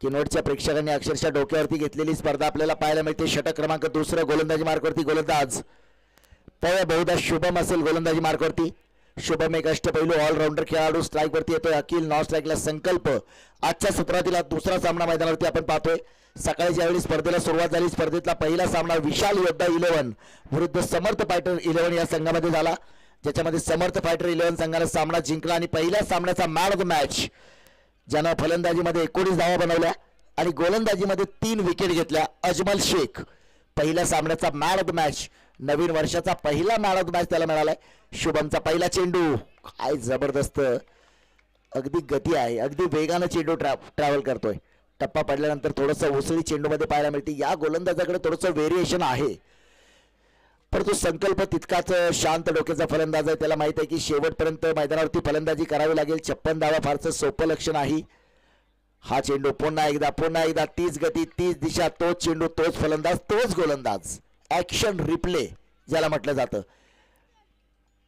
किनवटच्या प्रेक्षकांनी अक्षरशः डोक्यावरती घेतलेली स्पर्धा आपल्याला पाहायला मिळते. षटक क्रमांक 2 गोलंदाजी मार्कवरती गोलंदाज पव बहुधा शुभम असेल. गोलंदाजी मार्कवरती शुभम एक अष्टपैलू ऑलराऊंडर खेळाडू. स्ट्राईक वरती येतोय अखिल, नॉन स्ट्राईकला संकल्प. आजच्या सत्रातील हा दुसरा सामना मैदानावरती आपण पाहतोय. सकाळी ज्यावेळी स्पर्धेला सुरुवात झाली, स्पर्धेतला पहिला सामना विशाल योद्धा 11 विरुद्ध समर्थ फायटर 11 या संघामध्ये झाला, ज्याच्यामध्ये समर्थ फायटर 11 संघाने सामना जिंकला. आणि पहिल्या सामन्याचा मॅन ऑफ द मॅच ज्यानं फलंदाजीमध्ये 19 धावा बनवल्या आणि गोलंदाजीमध्ये 3 विकेट घेतल्या, अजमल शेख. पहिल्या सामन्याचा मॅन ऑफ द मॅच, नवीन वर्षाचा पहिला मॅन ऑफ द मॅच त्याला मिळालाय. शुभमचा पहिला चेंडू, काय जबरदस्त अगदी गती आहे, अगदी वेगानं चेंडू ट्रॅव्हल करतोय. टप्पा पडल्यानंतर थोडंसं उसळी चेंडूमध्ये पाहायला मिळते. या गोलंदाजाकडे थोडंसं व्हेरिएशन आहे, परंतु संकल्प तितकाच शांत डोक्याचा फलंदाज आहे. त्याला माहित आहे की शेवटपर्यंत मैदानावरती फलंदाजी करावी लागेल. 56 धावा फारसं सोपं लक्ष नाही. हा चेंडू पुन्हा एकदा तीच गती, तीच दिशा, तोच चेंडू, तोच फलंदाज, तोच गोलंदाज. ऍक्शन रिप्ले ज्याला म्हटलं जातं,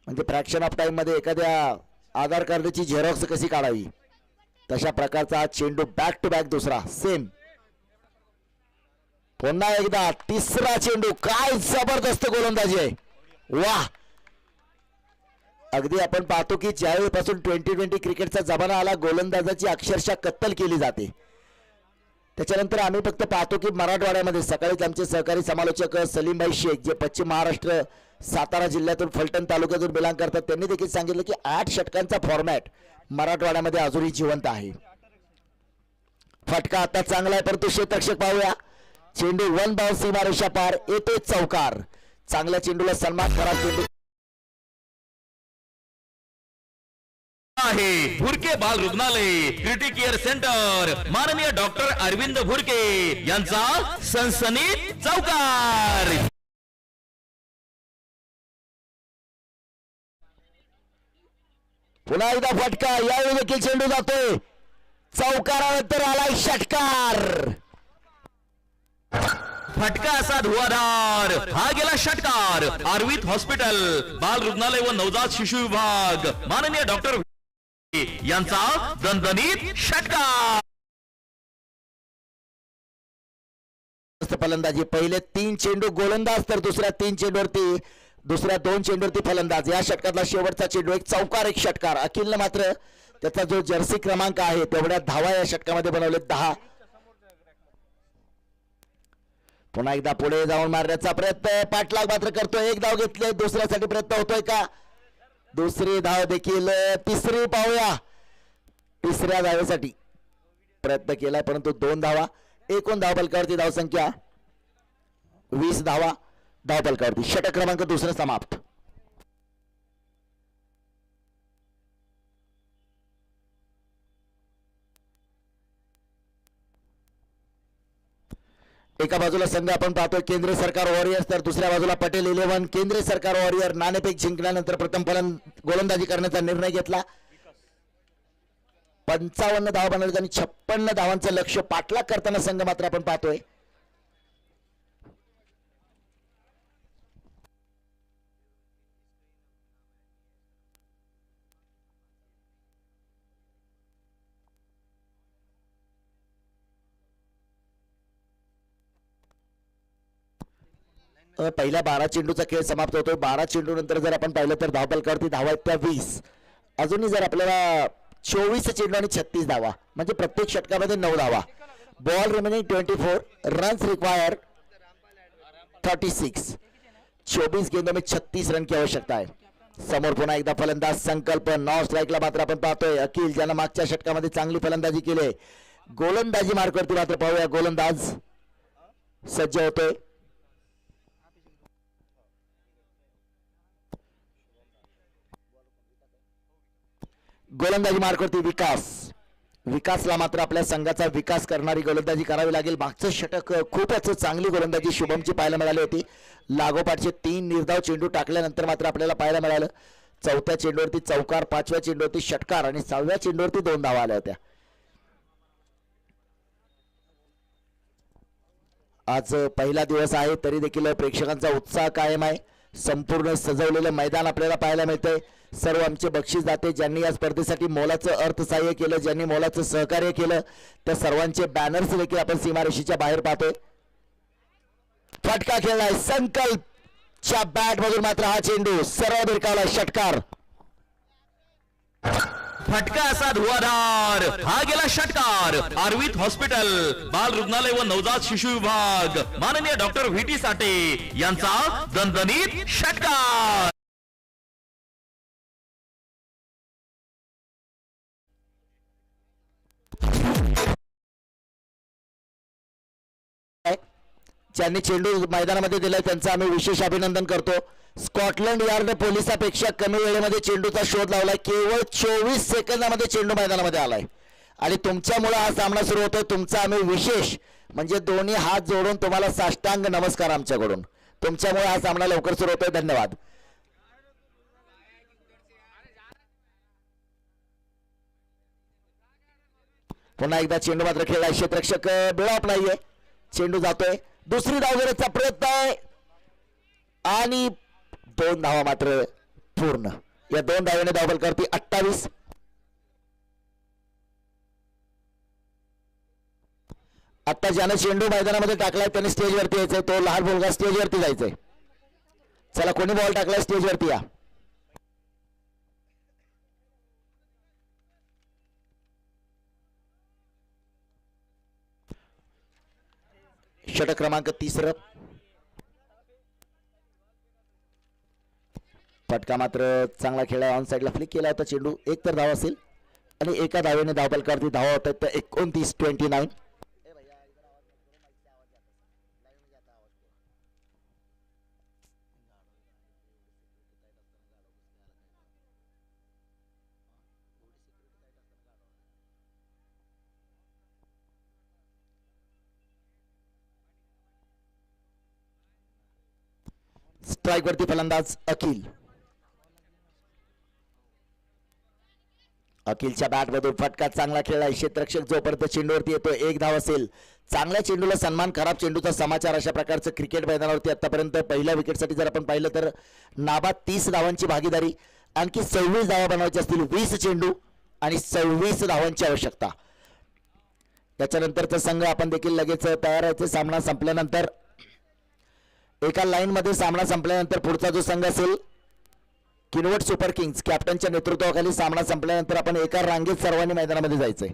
म्हणजे फ्रॅक्शन ऑफ टाइम मध्ये एखाद्या आधार कार्डची झेरॉक्स कशी काढावी तशा प्रकारचा हा चेंडू. बॅक टू बॅक दुसरा सेम. पुन्हा एकदा तिसरा चेंडू, काय जबरदस्त गोलंदाजी आहे, वाह. अगदी आपण पाहतो की ज्यावेळीपासून 2020 क्रिकेटचा जमाना आला, गोलंदाजाची अक्षरशः कत्तल केली जाते. त्याच्यानंतर आम्ही फक्त पाहतो की मराठवाड्यामध्ये सकाळीच आमचे सहकारी समालोचक सलीमभाई शेख, जे पश्चिम महाराष्ट्र सातारा जिल्ह्यातून फलटण तालुक्यातून बिलॉंग करतात, त्यांनी देखील सांगितलं की 8 षटकांचा फॉर्मॅट मराठवाड्यामध्ये अजूनही जिवंत आहे. फटका आता चांगला आहे, परंतु क्षेत्ररक्षक पाहूया. चेंडू 1 बाउंस सीमारेषा पार, येतोय चौकार. चांगल्या चेंडूला सन्मान करा. चेंडू आहे भुरके बाल रुग्णालय क्रिटिक केअर सेंटर, माननीय डॉक्टर अरविंद भुरके यांचा सनसनीत चौकार. पुन्हा एकदा फटका, यावेळी देखील चेंडू जातोय चौकारानंतर आलाय षटकार. फटका असा धुवाधार, हा गेला षटकार. आर्वित हॉस्पिटल बाल रुग्णालय व नवजात शिशु विभाग, माननीय डॉक्टर यांचा दणदणीत षटकार. फलंदाजी, पहिले 3 चेंडू गोलंदाज, तर दुसऱ्या 3 चेंडूवरती, दुसऱ्या 2 चेंडूवरती फलंदाज. या षटकातला शेवटचा चेंडू एक चौकार, एक षटकार. अखिलनं मात्र त्याचा जो जर्सी क्रमांक आहे तेवढ्या धावा या षटकामध्ये बनवले 10. पुन्हा एकदा पुढे जाऊन मारण्याचा प्रयत्न, पाठलाग मात्र करतोय. एक धाव घेतले, दुसऱ्यासाठी प्रयत्न होतोय का? दुसरी धाव देखील, तिसरी पाहूया. तिसऱ्या धावेसाठी प्रयत्न केलाय, परंतु 2 धावा. एकूण धावफलकावरती धावसंख्या 20 धावा धावफलकावरती. षटक क्रमांक दुसरं समाप्त. एका बाजूला संघ आपण पाहतोय केंद्र सरकार वॉरियर्स, तर दुसऱ्या बाजूला पटेल 11. केंद्र सरकार वॉरियर नाणेफेक जिंकल्यानंतर प्रथम गोलंदाजी करण्याचा निर्णय घेतला. 55 धावा बनवले आणि 56 धावांचं लक्ष पाठलाग करताना संघ मात्र आपण पाहतोय. पहिल्या 12 चेंडूचा खेळ समाप्त होतोय. 12 चेंडू नंतर जर आपण पाहिलं तर धावफलकावरती धावा आहेत त्या 20. अजूनही जर आपल्याला 24 चेंडू आणि 36 धावा, म्हणजे प्रत्येक षटकामध्ये 9 धावा. Ball remaining 24, runs require 36. 24 गेंदों में 36 रन की आवश्यकता आहे. समोर पुन्हा एकदा फलंदाज संकल्प, नॉन स्ट्राईकला मात्र आपण पाहतोय अखिल, ज्यानं मागच्या षटकामध्ये चांगली फलंदाजी केली. गोलंदाजी मार्कवरती मात्र पाहूया गोलंदाज सज्ज होतोय. गोलंदाजी मार्कवरती विकासला मात्र आपल्या संघाचा विकास करणारी गोलंदाजी करावी लागेल. मागचं षटक खूपच चांगली गोलंदाजी शुभमची पाहायला मिळाली होती. लागोपाठचे 3 निर्धाव चेंडू टाकल्यानंतर मात्र आपल्याला पाहायला मिळालं 4थ्या चेंडूवरती चौकार, 5व्या चेंडूवरती षटकार आणि 6व्या चेंडूवरती 2 धावा आल्या होत्या. आज पहिला दिवस आहे तरी देखील प्रेक्षकांचा उत्साह कायम आहे. संपूर्ण सजवलेलं मैदान आपल्याला पाहायला मिळतंय. सर्व आमचे बक्षीसदाते ज्यांनी या स्पर्धेसाठी मोलाचं अर्थसहाय्य केलं, ज्यांनी मोलाचं सहकार्य केलं, त्या सर्वांचे बॅनर्स देखील आपण सीमारेषेच्या बाहेर पाहतोय. फटका खेळलाय संकल्पच्या बॅट मधून मात्र हा चेंडू सरळ भिरकावलाय षटकार. फटका असा धुवाधार हा गेला षटकार. आर्वित हॉस्पिटल बाल रुग्णालय व नवजात शिशु विभाग माननीय डॉक्टर व्ही.टी. साठे यांचा दणदणीत षटकार. ज्यांनी चेंडू मैदानामध्ये दिलाय त्यांचं आम्ही विशेष अभिनंदन करतो. स्कॉटलंड यार्ड पोलिसापेक्षा कमी वेळेमध्ये चेंडूचा शोध लावलाय. केवळ 24 सेकंदामध्ये चेंडू मैदानामध्ये आलाय आणि तुमच्यामुळे हा सामना सुरू होतोय. तुमचा आम्ही विशेष म्हणजे दोन्ही हात जोडून तुम्हाला साष्टांग नमस्कार आमच्याकडून. तुमच्यामुळे हा सामना लवकर सुरू होतोय. धन्यवाद. पुन्हा एकदा चेंडू मात्र खेळला. क्षेत्ररक्षक बिळाप नाहीये. चेंडू जातोय. दुसरी धाव घेण्याचा प्रयत्न आहे आणि 2 धावा मात्र पूर्ण. या 2 धावेने धावबल करते 28. आता ज्याने चेंडू मैदानामध्ये टाकलाय त्याने स्टेजवरती यायचंय. तो लहान मुलगा स्टेजवरती जायचंय. चला कोणी बॉल टाकलाय स्टेजवरती या. षटक क्रमांक 3. फटका मात्र चांगला खेळला. ऑन साइडला फ्लिक केला होता चेंडू. एक तर धाव असेल आणि एका धावेने धावबल करते. धावा होत आहेत 29-29. स्ट्राइक वरती फलंदाज अखिल. अखिलच्या बॅट मधून फटका चांगला खेळला. क्षेत्ररक्षक जोपर्यंत चेंडूवरती येतो 1 धाव असेल. चांगल्या चेंडूला सन्मान, खराब चेंडूचा समाचार. अशा प्रकारचं क्रिकेट मैदानावरती आतापर्यंत पहिल्या विकेटसाठी जर आपण पाहिलं तर नाबाद 30 धावांची भागीदारी. आणखी 26 धावा बनवायच्या असतील. 20 चेंडू आणि 26 धावांची आवश्यकता. त्याच्यानंतरचा संघ आपण देखील लगेच तयार आहे. सामना संपल्यानंतर एका लाईन मध्ये सामना संपल्यानंतर पुढचा जो संघ असेल किनवट सुपर किंग्स कॅप्टनच्या नेतृत्वाखाली सामना संपल्यानंतर आपण एका रांगेत सर्वांनी मैदानामध्ये जायचंय.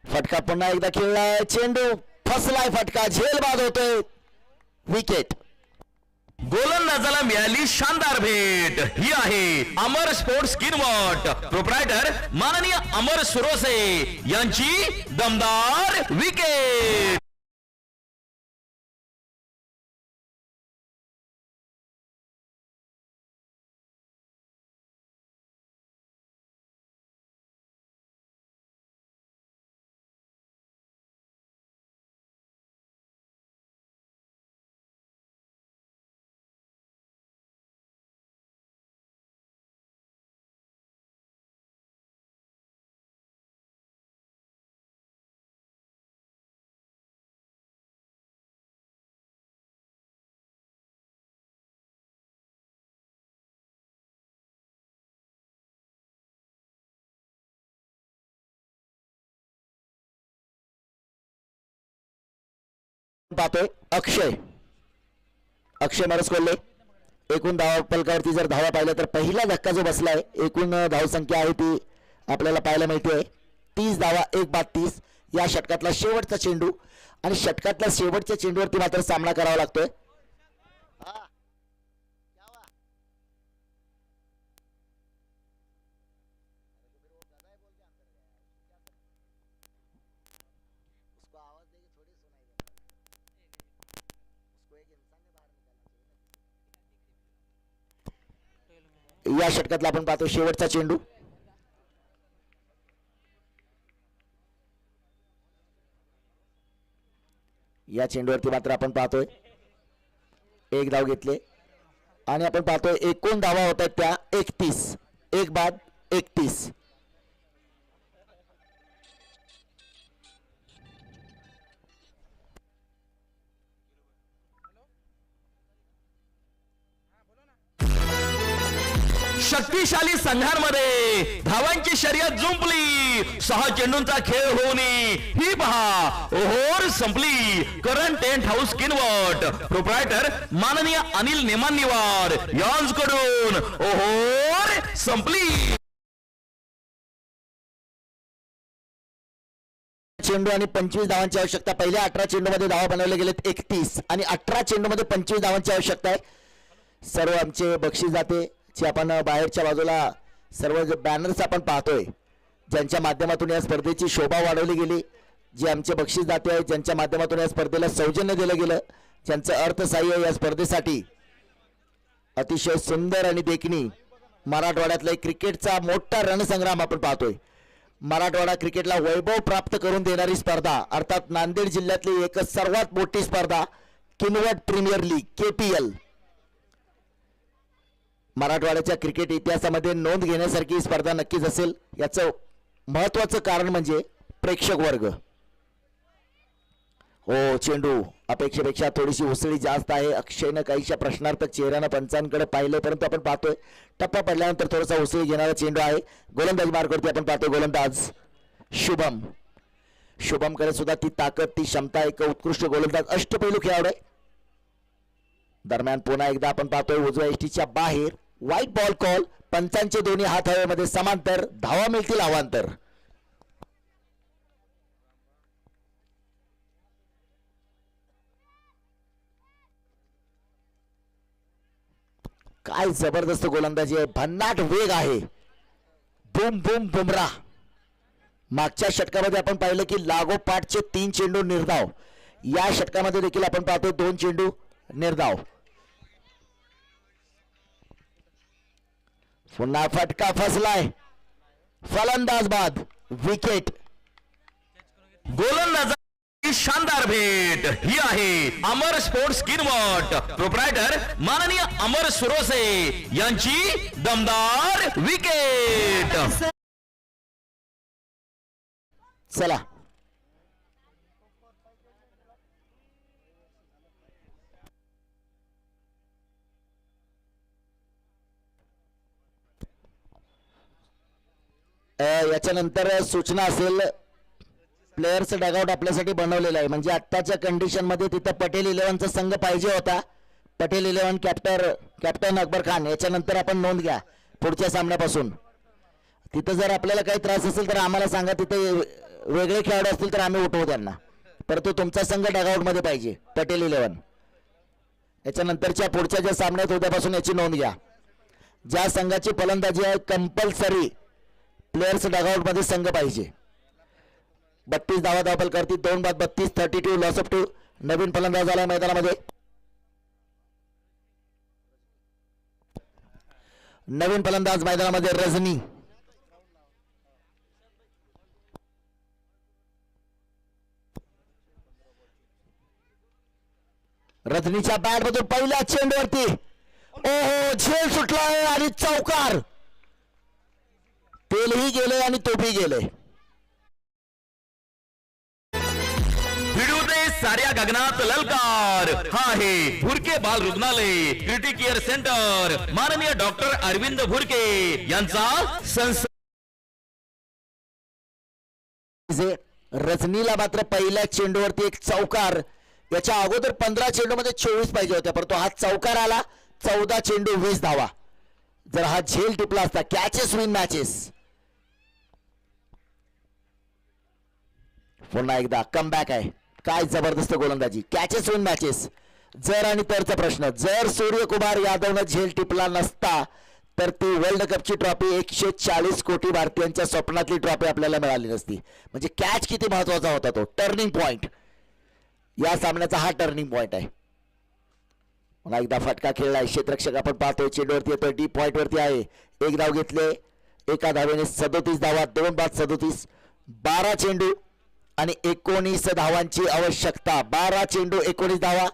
फटका पुन्हा एकदा खेळलाय. चेंडू फसलाय. फटका झेल बाद होतोय. विकेट. गोलंदाजाला मिळाली शानदार भेट. ही आहे अमर स्पोर्ट्स किनवट प्रोप्रायटर माननीय अमर सुरोसे यांची दमदार विकेट. पाहतोय अक्षय मरस कोल्हे. एकूण धावा फलकावरती जर धावा पाहिल्या तर पहिला धक्का जो बसलाय एकूण धाव संख्या आहे ती आपल्याला पाहायला मिळते 30 धावा 1-30. या षटकातला शेवटचा चेंडू आणि षटकातल्या शेवटच्या चेंडूवरती मात्र सामना करावा लागतोय. या षटकातला आपण पाहतो शेवटचा चेंडू. या चेंडूवरती मात्र आपण पाहतोय 1 धाव घेतले आणि आपण पाहतोय एकूण धावा होत आहेत त्या 31. 1 बाद 31. शक्तिशाली संघांमध्ये धावांची शर्यत जुंपली, 6 चेंडूंचा खेळ होऊन ही पहा ओव्हर संपली. Current tent house Kinwat proprietor माननीय अनिल नेमानिवार यांच्याकडून ओव्हर संपली. चेंडू आणि 25 धावांची आवश्यकता. पहिल्या 18 चेंडू मध्ये धावा बनवले गेलेत 31 आणि 18 चेंडू मध्ये 25 धावांची आवश्यकता आहे. सर्व आमचे बक्षीस जाते जे आपण बाहेरच्या बाजूला सर्व जे बॅनर्स आपण पाहतोय, ज्यांच्या माध्यमातून या स्पर्धेची शोभा वाढवली गेली, जे आमचे बक्षीस जाते आहेत, ज्यांच्या माध्यमातून या स्पर्धेला सौजन्य दिलं गेलं, ज्यांचं अर्थसहाय्य या स्पर्धेसाठी अतिशय सुंदर आणि देखणी मराठवाड्यातला एक क्रिकेटचा मोठा रणसंग्राम आपण पाहतोय. मराठवाडा क्रिकेटला वैभव प्राप्त करून देणारी स्पर्धा अर्थात नांदेड जिल्ह्यातली एक सर्वात मोठी स्पर्धा किनवट प्रीमियर लीग KPL मराठवाड्याच्या क्रिकेट इतिहासामध्ये नोंद घेण्यासारखी स्पर्धा नक्कीच असेल. याचं महत्वाचं कारण म्हणजे प्रेक्षक वर्ग. हो, चेंडू अपेक्षेपेक्षा थोडीशी उसळी जास्त आहे. अक्षयनं काहीशा प्रश्नार्थक चेहऱ्यानं पंचांकडे पाहिलं, परंतु आपण पाहतोय टप्पा पडल्यानंतर थोडासा उसळी घेणारा चेंडू आहे. गोलंदाज मार्गवरती आपण पाहतोय गोलंदाज शुभमकडे सुद्धा ती ताकद, ती क्षमता, एक उत्कृष्ट गोलंदाज, अष्टपैलू खेळाडू आहे. दरम्यान पुन्हा एकदा आपण पाहतोय उजव्या एसटीच्या बाहेर व्हाईट बॉल कॉल. पंचांचे दोन्ही हात हवेमध्ये समांतर, धावा मिळतील अवांतर. काय जबरदस्त गोलंदाजी आहे, भन्नाट वेग आहे. Boom boom Bumrah. मागच्या षटकामध्ये आपण पाहिलं की लागोपाठचे 3 चेंडू निर्धाव. या षटकामध्ये देखील आपण पाहतो 2 चेंडू निर्धाव. पुन्हा फटका फसलाय, फलंदाज बाद, विकेट. गोलंदाज शानदार भेट ही आहे अमर स्पोर्ट्स किनवट प्रोप्रायटर माननीय अमर सुरोसे यांची दमदार विकेट. चला याच्यानंतर सूचना असेल. प्लेयर्स डगआउट आपल्यासाठी बनवलेलं आहे, म्हणजे आत्ताच्या कंडिशन मध्ये तिथं पटेल 11चा संघ पाहिजे होता. पटेल 11 कॅप्टन अकबर खान. याच्यानंतर आपण नोंद घ्या पुढच्या सामन्यापासून. तिथं जर आपल्याला काही त्रास असेल तर आम्हाला सांगा, तिथे वेगळे खेळाडू असतील तर आम्ही उठवू त्यांना, परंतु तुमचा संघ डगआउट मध्ये पाहिजे पटेल 11. याच्यानंतरच्या पुढच्या ज्या सामन्यात उद्यापासून याची नोंद घ्या. ज्या संघाची फलंदाजी आहे कंपल्सरी प्लेयर्स डगआउट मध्ये संघ पाहिजे. 32 धावा धावपल करती, 2 बाद 32, 32 लॉस ऑफ 2. नवीन फलंदाज आलाय मैदानामध्ये. नवीन फलंदाज मैदानामध्ये रजनी. रजनीच्या बॅट मधून पहिल्या चेंडूवरती ओहो झेल सुटलाय आणि चौकार. तेलही गेले आणि तोपही गेले. भिडू दे साऱ्या गगनात ललकार. हा आहे भुरके बाल रुग्णालय क्रिटिक केअर सेंटर माननीय डॉक्टर अरविंद भुरके यांचा रजनीला मात्र पहिल्या चेंडूवरती एक चौकार. याच्या अगोदर 15 चेंडू मध्ये 24 पाहिजे होत्या, परंतु हा चौकार आला. 14 चेंडू 20 धावा. जर हा झेल टिपला असता, कॅचेस विन मॅचेस. पुन्हा एकदा कमबॅक आहे. काय जबरदस्त गोलंदाजी, कॅचेस विन मॅचेस. जर आणि तरचा प्रश्न, जर सूर्यकुमार यादवनं झेल टिपला नसता तर ती वर्ल्ड कपची ट्रॉफी 140 कोटी भारतीयांच्या स्वप्नातली ट्रॉफी आपल्याला मिळाली नसती. म्हणजे कॅच किती महत्वाचा होता, तो टर्निंग पॉइंट. या सामन्याचा हा टर्निंग पॉइंट आहे. पुन्हा एकदा फटका खेळलाय. क्षेत्ररक्षक आपण पाहतोय चेंडूवरती येतोय, डीप पॉइंट वरती आहे. एक धाव घेतले, एका धावेने 37 धावा, 2 बाद 37. 12 चेंडू आणि 19 धावांची आवश्यकता. 12 चेंडू 19 धावा.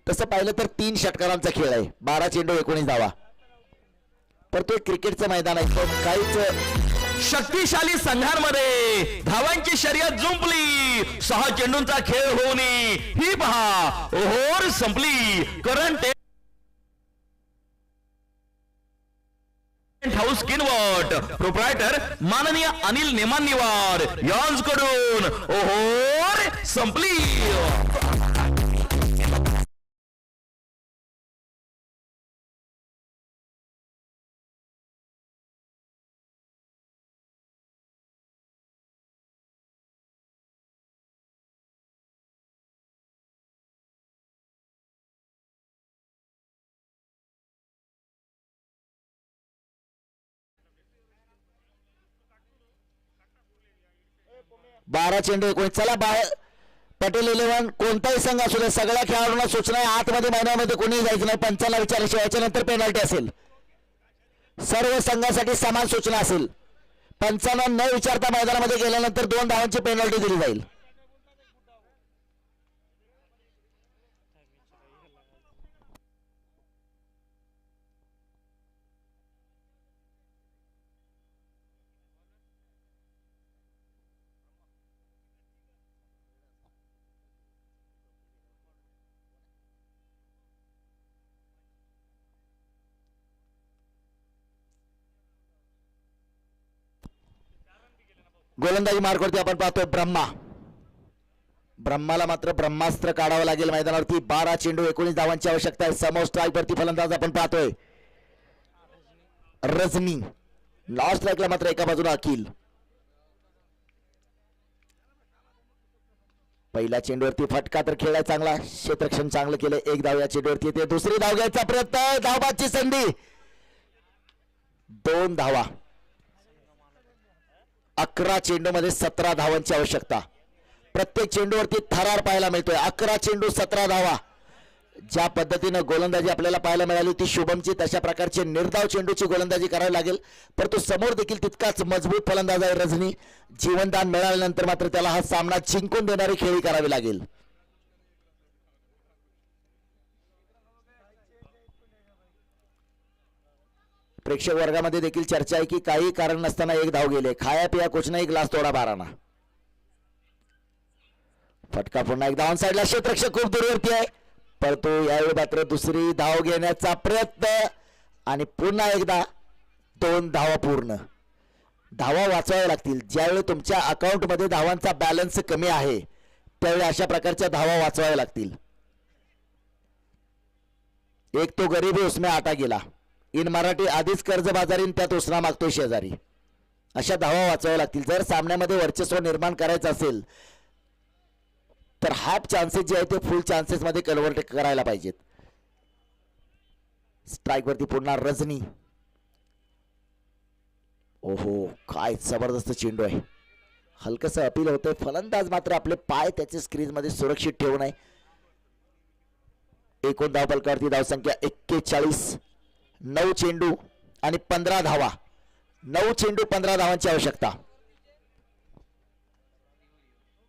तसं पाहिलं तर 3 षटकारांचा खेळ आहे. 12 चेंडू 19 धावा. पर तो क्रिकेटचं मैदान आहे, तो काहीच. शक्तिशाली संघांमध्ये धावांची शर्यत जुंपली, 6 चेंडूंचा खेळ होऊन ही पहा ओव्हर संपली. करंट हाऊस किनवट, प्रोप्रायटर माननीय अनिल नेमानिवार यांच्याकडून ओहोर संपली. बारा चेंडू 19. चला बाहेर. पटेल 11 कोणताही संघ असू दे, सगळ्या खेळाडूंना सूचना आहे, आतमध्ये मैदानामध्ये कोणीही जायचं नाही. पंचाला विचारल्याशिवाय याच्यानंतर पेनल्टी असेल. सर्व संघासाठी समान सूचना असेल. पंचांना न विचारता मैदानामध्ये गेल्यानंतर 2 धावांची पेनल्टी दिली जाईल. गोलंदाजी मार्कवरती आपण पाहतोय ब्रह्माला मात्र ब्रह्मास्त्र काढावं लागेल मैदानावरती. 12 चेंडू 19 धावांची आवश्यकता आहे. समोर स्ट्राईक वरती फलंदाज आपण पाहतोय रजनी. लास्ट स्ट्राईकला मात्र एका बाजूला अखिल. पहिल्या चेंडूवरती फटका तर खेळाय चांगला, क्षेत्ररक्षण चांगलं केलं. 1 धाव या चेंडूवरती येते. दुसरी धाव घ्यायचा प्रयत्न, धावबादची संधी. 2 धावा. 11 चेंडूमध्ये 17 धावांची आवश्यकता. प्रत्येक चेंडूवरती थरार पाहायला मिळतोय. 11 चेंडू 17 धावा. ज्या पद्धतीनं गोलंदाजी आपल्याला पाहायला मिळाली ती शुभमची, तशा प्रकारचे निर्धाव चेंडूची गोलंदाजी करावी लागेल. परंतु समोर देखील तितकाच मजबूत फलंदाज आहे रजनी. जीवनदान मिळाल्यानंतर मात्र त्याला हा सामना जिंकून देणारी खेळी करावी लागेल. प्रेक्षक वर्गामध्ये देखील चर्चा आहे की काही कारण नसताना 1 धाव गेले. खाया पिया कुछ नाही, ग्लास तोडा 12 ना. फटका पुन्हा एकदा ऑन साइडला. क्षेत्ररक्षक खूप दूरवरती आहे, परंतु यावेळी मात्र दुसरी धाव घेण्याचा प्रयत्न आणि पुन्हा एकदा 2 धावा पूर्ण. धावा वाचवाव्या लागतील. ज्यावेळी तुमच्या अकाउंटमध्ये धावांचा बॅलन्स कमी आहे त्यावेळी अशा प्रकारच्या धावा वाचवाव्या लागतील. एक तो गरीब है उसमें आटा गेला. इन मराठी आधीच कर्जबाजारीन त्यात उसना मागतोय शेजारी. अशा धावा वाचवाव्या लागतील. जर सामन्यामध्ये वर्चस्व निर्माण करायचं असेल तर हाफ चान्सेस जे आहेत ते फुल चान्सेस मध्ये कन्व्हर्ट करायला पाहिजेत. स्ट्राईक वरती पुन्हा रजनी. ओहो, काय जबरदस्त चेंडू आहे. हलकस अपील होतंय. फलंदाज मात्र आपले पाय त्याचे स्क्रीन मध्ये सुरक्षित ठेवू नये. एकूण धाव फलकावरती धावसंख्या 41. 9 चेंडू आणि 15 धावा. 9 चेंडू 15 धावांची आवश्यकता.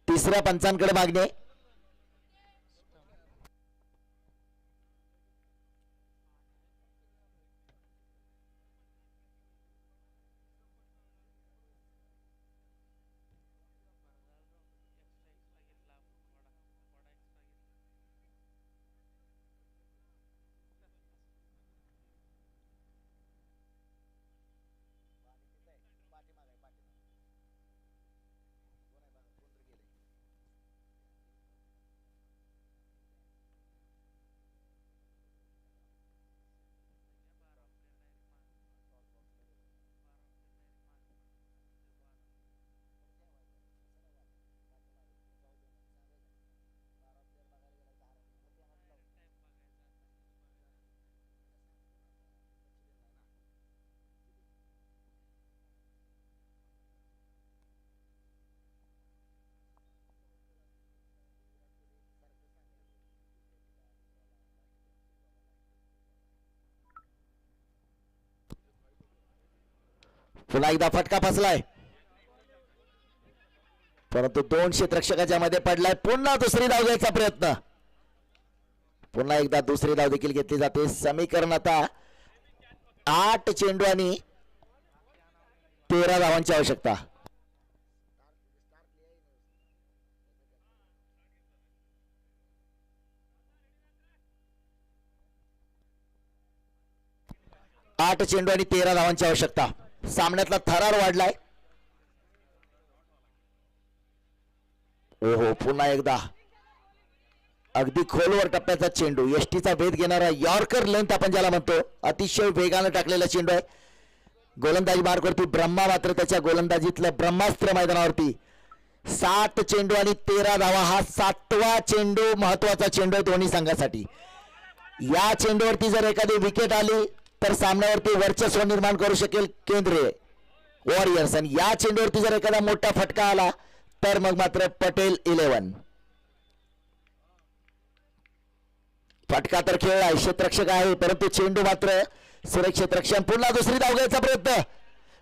तिसऱ्या पंचांकडे मागणे. पुन्हा एकदा फटका फसलाय, परंतु 2 क्षेत्ररक्षकाच्या मध्ये पडलाय. पुन्हा दुसरी धाव घ्यायचा प्रयत्न. पुन्हा एकदा दुसरी धाव देखील घेतली जाते. समीकरण आता 8 चेंडू आणि 13 धावांची आवश्यकता. 8 चेंडू आणि 13 धावांची आवश्यकता. सामन्यातला थरार वाढलाय. ओहो, पुन्हा एकदा अगदी खोलवर टप्प्याचा चेंडू, यष्टीचा भेद घेणारा यॉर्कर लेंथ आपण ज्याला म्हणतो, अतिशय वेगाने टाकलेला चेंडू आहे. गोलंदाजी मार्कवरती ब्रह्मा मात्र त्याच्या गोलंदाजीतलं ब्रह्मास्त्र मैदानावरती. 7 चेंडू आणि 13 धावा. हा 7वा चेंडू महत्वाचा चेंडू आहे दोन्ही संघासाठी. या चेंडूवरती जर एखादी विकेट आली तर सामन्यावरती वर्चस्व निर्माण करू शकेल केंद्रीय वॉरियर्स, आणि या चेंडूवरती जर एखादा मोठा फटका आला तर मग मात्र पटेल 11. फटका तर खेळलाय, क्षेत्ररक्षक आहे, परंतु चेंडू मात्र सुरक्षेत्रक्षण. पुन्हा दुसरी धाव घ्यायचा प्रयत्न.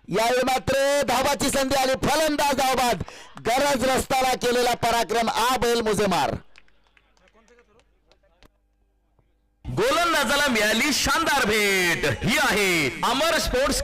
यावेळी मात्र धावाची संधी आली. फलंदाज धावबाद. गरज रस्त्याला केलेला पराक्रम. आ बैल मुजेमार. गोलंदाजाला मिळाली शानदार भेट. ही आहे अमर स्पोर्ट्स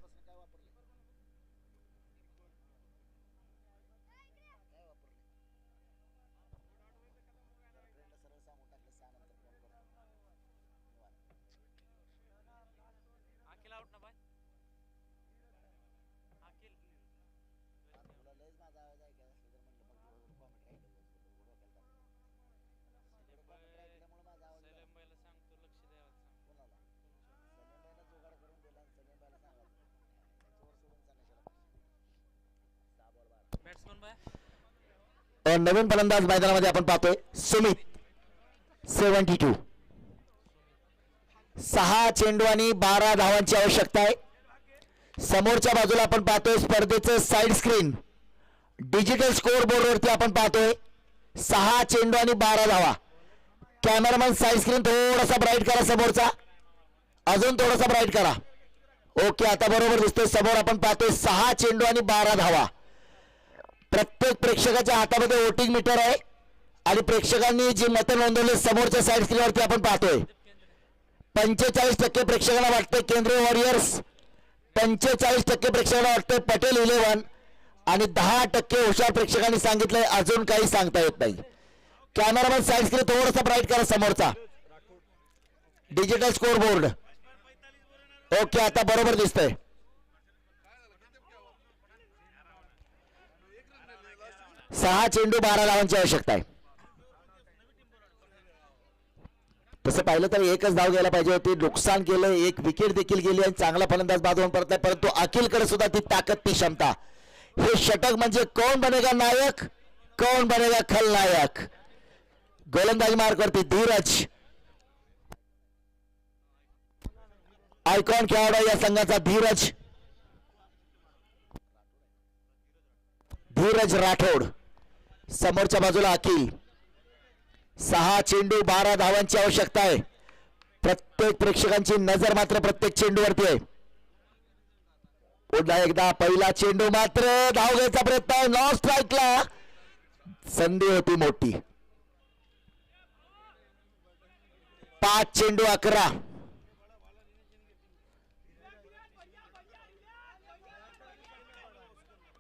नवीन फलंदाज मैदानामध्ये आपण पाहतोय सुमित 72. 6 चेंडू आणि 12 धावांची आवश्यकता आहे. समोरच्या बाजूला आपण पाहतोय स्पर्धेचं साईड स्क्रीन, डिजिटल स्कोर बोर्डवरती आपण पाहतोय 6 चेंडू आणि 12 धावा. कॅमेरामॅन साईड स्क्रीन थोडासा ब्राईट करा, समोरचा अजून थोडासा ब्राईट करा. ओके, आता बरोबर दिसतोय. समोर आपण पाहतोय 6 चेंडू आणि 12 धावा. प्रत्येक प्रेक्षकाच्या हातामध्ये वोटिंग मीटर आहे आणि प्रेक्षकांनी जी मतं नोंदवली समोरच्या साईड स्क्रीनवरती आपण पाहतोय. 45% प्रेक्षकांना वाटतंय केंद्रीय वॉरियर्स, 45% प्रेक्षकांना वाटतंय पटेल 11 आणि 10% हुशार प्रेक्षकांनी सांगितलंय अजून काही सांगता येत नाही. कॅमेरामॅन साईड स्क्रीन थोडासा ब्राईट करा, समोरचा डिजिटल स्कोर बोर्ड. ओके, आता बरोबर दिसतंय. सहा चेंडू 12 धावांची आवश्यकता आहे. तसं पाहिलं तर एकच धाव घ्यायला पाहिजे होती. नुकसान केलं, एक विकेट देखील गेली आणि चांगला फलंदाज बाद होऊन परतलाय, परंतु अखिलकडे सुद्धा ती ताकद, ती क्षमता. हे षटक म्हणजे कोण बनेगा नायक, कोण बनेगा खलनायक. गोलंदाजी मार्कवरती धीरज, आयकॉन खेळाडू या संघाचा धीरज राठोड. समोरच्या बाजूला अखिल. 6 चेंडू 12 धावांची आवश्यकता आहे. प्रत्येक प्रेक्षकांची नजर मात्र प्रत्येक चेंडूवरती आहे. पुन्हा एकदा पहिला चेंडू मात्र धाव घ्यायचा प्रयत्न, नॉन स्ट्राईकला संधी होती मोठी. 5 चेंडू 11.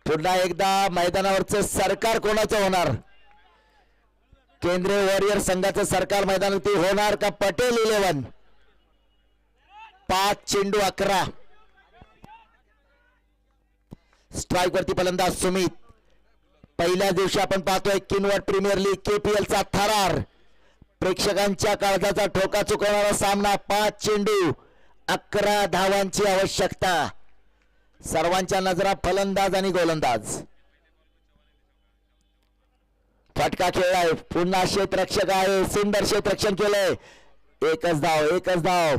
पुन्हा एकदा मैदानावरचं सरकार कोणाचं होणार? केंद्रीय वॉरियर संघाचं सरकार मैदानावरती होणार का पटेल 11? 5 चेंडू 11. स्ट्राईक वरती फलंदाज सुमित. पहिल्या दिवशी आपण पाहतोय किनवट प्रीमियर लीग KPL चा थरार, प्रेक्षकांच्या काळजाचा ठोका चुकवणारा सामना. 5 चेंडू 11 धावांची आवश्यकता. सर्वांच्या नजरा फलंदाज आणि गोलंदाज. फटका खेळलाय, पुन्हा क्षेत्ररक्षक आहे, सुंदर क्षेत्ररक्षण केलंय. एकच धाव.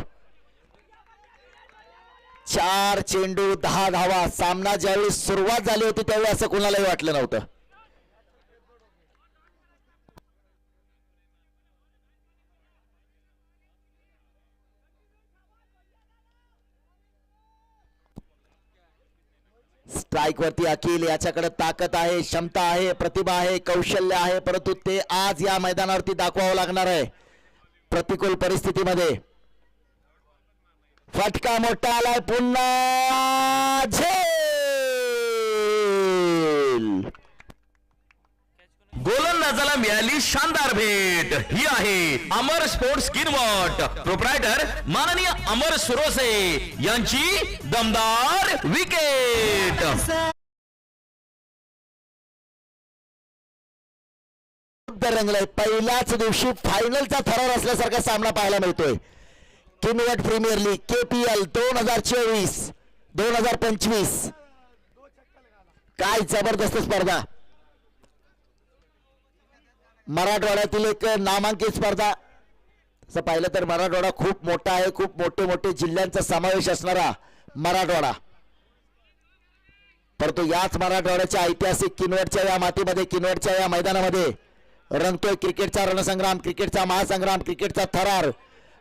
4 चेंडू 10 धावा. सामना ज्यावेळी सुरुवात झाली होती त्यावेळी असं कुणालाही वाटलं नव्हतं. स्ट्राईक वरती अखिल, याच्याकडे ताकद आहे, क्षमता आहे, प्रतिभा आहे, कौशल्य आहे, परंतु ते आज या मैदानावरती दाखवावं लागणार आहे प्रतिकूल परिस्थितीमध्ये. फटका मोठा आलाय, पुन्हा झेल. गोलंदाज गोलंदाजाला मिळाली शानदार भेट. ही आहे अमर स्पोर्ट्स किनवट, प्रोप्रायटर माननीय अमर सुरोसे यांची दमदार विकेट. रंगलाय. पहिल्याच दिवशी फायनलचा थरार असल्यासारखा सामना पाहायला मिळतोय. Kinwat premier league KPL 2024-2025. काय जबरदस्त स्पर्धा. मराठवाड्यातील एक नामांकित स्पर्धा. असं पाहिलं तर मराठवाडा खूप मोठा आहे. खूप मोठे मोठे जिल्ह्यांचा समावेश असणारा मराठवाडा. परंतु याच मराठवाड्याच्या ऐतिहासिक किनवटच्या या मातीमध्ये, किनवटच्या या मैदानामध्ये रंगतोय क्रिकेटचा रणसंग्राम, क्रिकेटचा महासंग्राम, क्रिकेटचा थरार.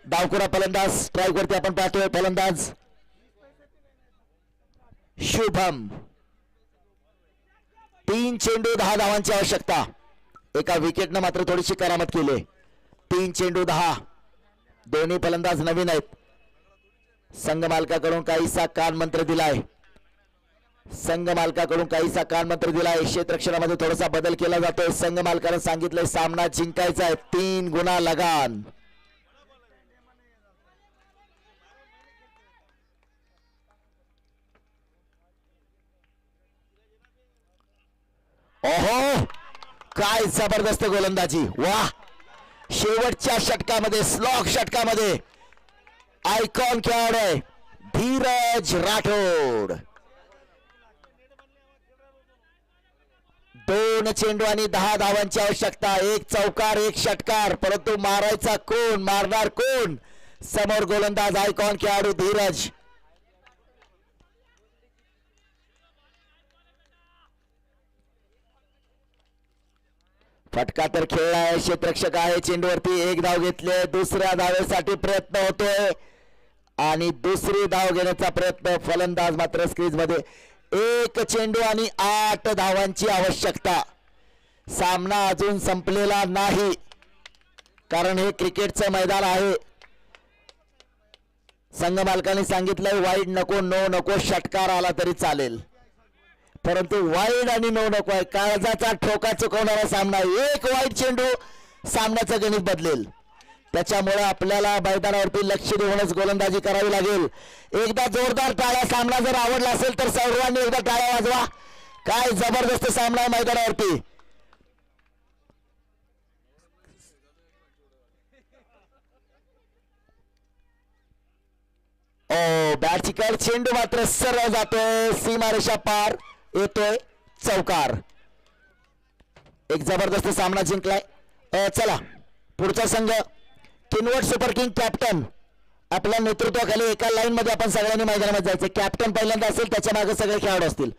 डावखुरा फलंदाज स्ट्राईक वरती आपण पाहतोय. फलंदाज शुभम. 3 चेंडू 10 धावांची आवश्यकता. एका विकेटनं मात्र थोडीशी करामत केली. 3 चेंडू 10. दोन्ही फलंदाज नवीन आहेत. संघ मालकाकडून काहीसा कान मंत्र दिलाय. संघ मालकाकडून काहीसा कान मंत्र दिलाय. क्षेत्ररक्षणामध्ये थोडासा बदल केला जातोय. संघ मालकाने सांगितलंय सामना जिंकायचा आहे. 3 गुणा लगान. ओहो, काय जबरदस्त गोलंदाजी. वाह. शेवटच्या षटकामध्ये, स्लॉग षटकामध्ये आयकॉन खेळाडू आहे धीरज राठोड. 2 चेंडू आणि 10 धावांची आवश्यकता. 1 चौकार, 1 षटकार. परंतु मारायचा कोण, मारणार कोण? समोर गोलंदाज आयकॉन खेळाडू धीरज. फटका तर खेळलाय. क्षेत्ररक्षक आहे चेंडूवरती. 1 धाव घेतले. दुसऱ्या धावेसाठी प्रयत्न होतोय आणि दुसरी धाव घेण्याचा प्रयत्न. फलंदाज मात्र स्क्रीज मध्ये. 1 चेंडू आणि 8 धावांची आवश्यकता. सामना अजून संपलेला नाही, कारण हे क्रिकेटचं मैदान आहे. संघ मालकाने सांगितलंय वाईड नको, नो नको. षटकार आला तरी चालेल, परंतु वाईड आणि नो नको आहे. काळजाचा ठोका चुकवणारा सामना. 1 वाईड चेंडू सामन्याचं गणित बदलेल. त्याच्यामुळे आपल्याला मैदानावरती लक्ष देऊनच गोलंदाजी करावी लागेल. एकदा जोरदार टाळ्या. सामना जर आवडला असेल तर सर्वांनी एकदा टाळ्या वाजवा. काय जबरदस्त सामना आहे मैदानावरती. ओ, बॅटची कळ. चेंडू मात्र सरळ जातोय. सीमारेषा पार येतोय. चौकार. एक जबरदस्त सामना जिंकलाय. चला पुढचा संघ किनवट सुपर किंग कॅप्टन. आपल्या नेतृत्वाखाली एका लाईन मध्ये आपण सगळ्यांनी मैदानामध्ये जायचं. कॅप्टन पहिल्यांदा असेल, त्याच्या मागे सगळे खेळाडू असतील.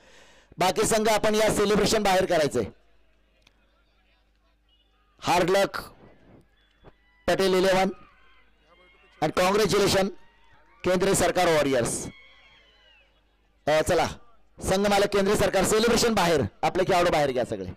बाकी संघ आपण या सेलिब्रेशन बाहेर करायचंय. हार्ड लक पटेल 11 आणि कॉंग्रॅच्युलेशन केंद्रीय सरकार वॉरियर्स. चला संघ मालक केंद्रीय सरकार सेलिब्रेशन बाहेर. आपले खेळाडू बाहेर घ्या सगळे.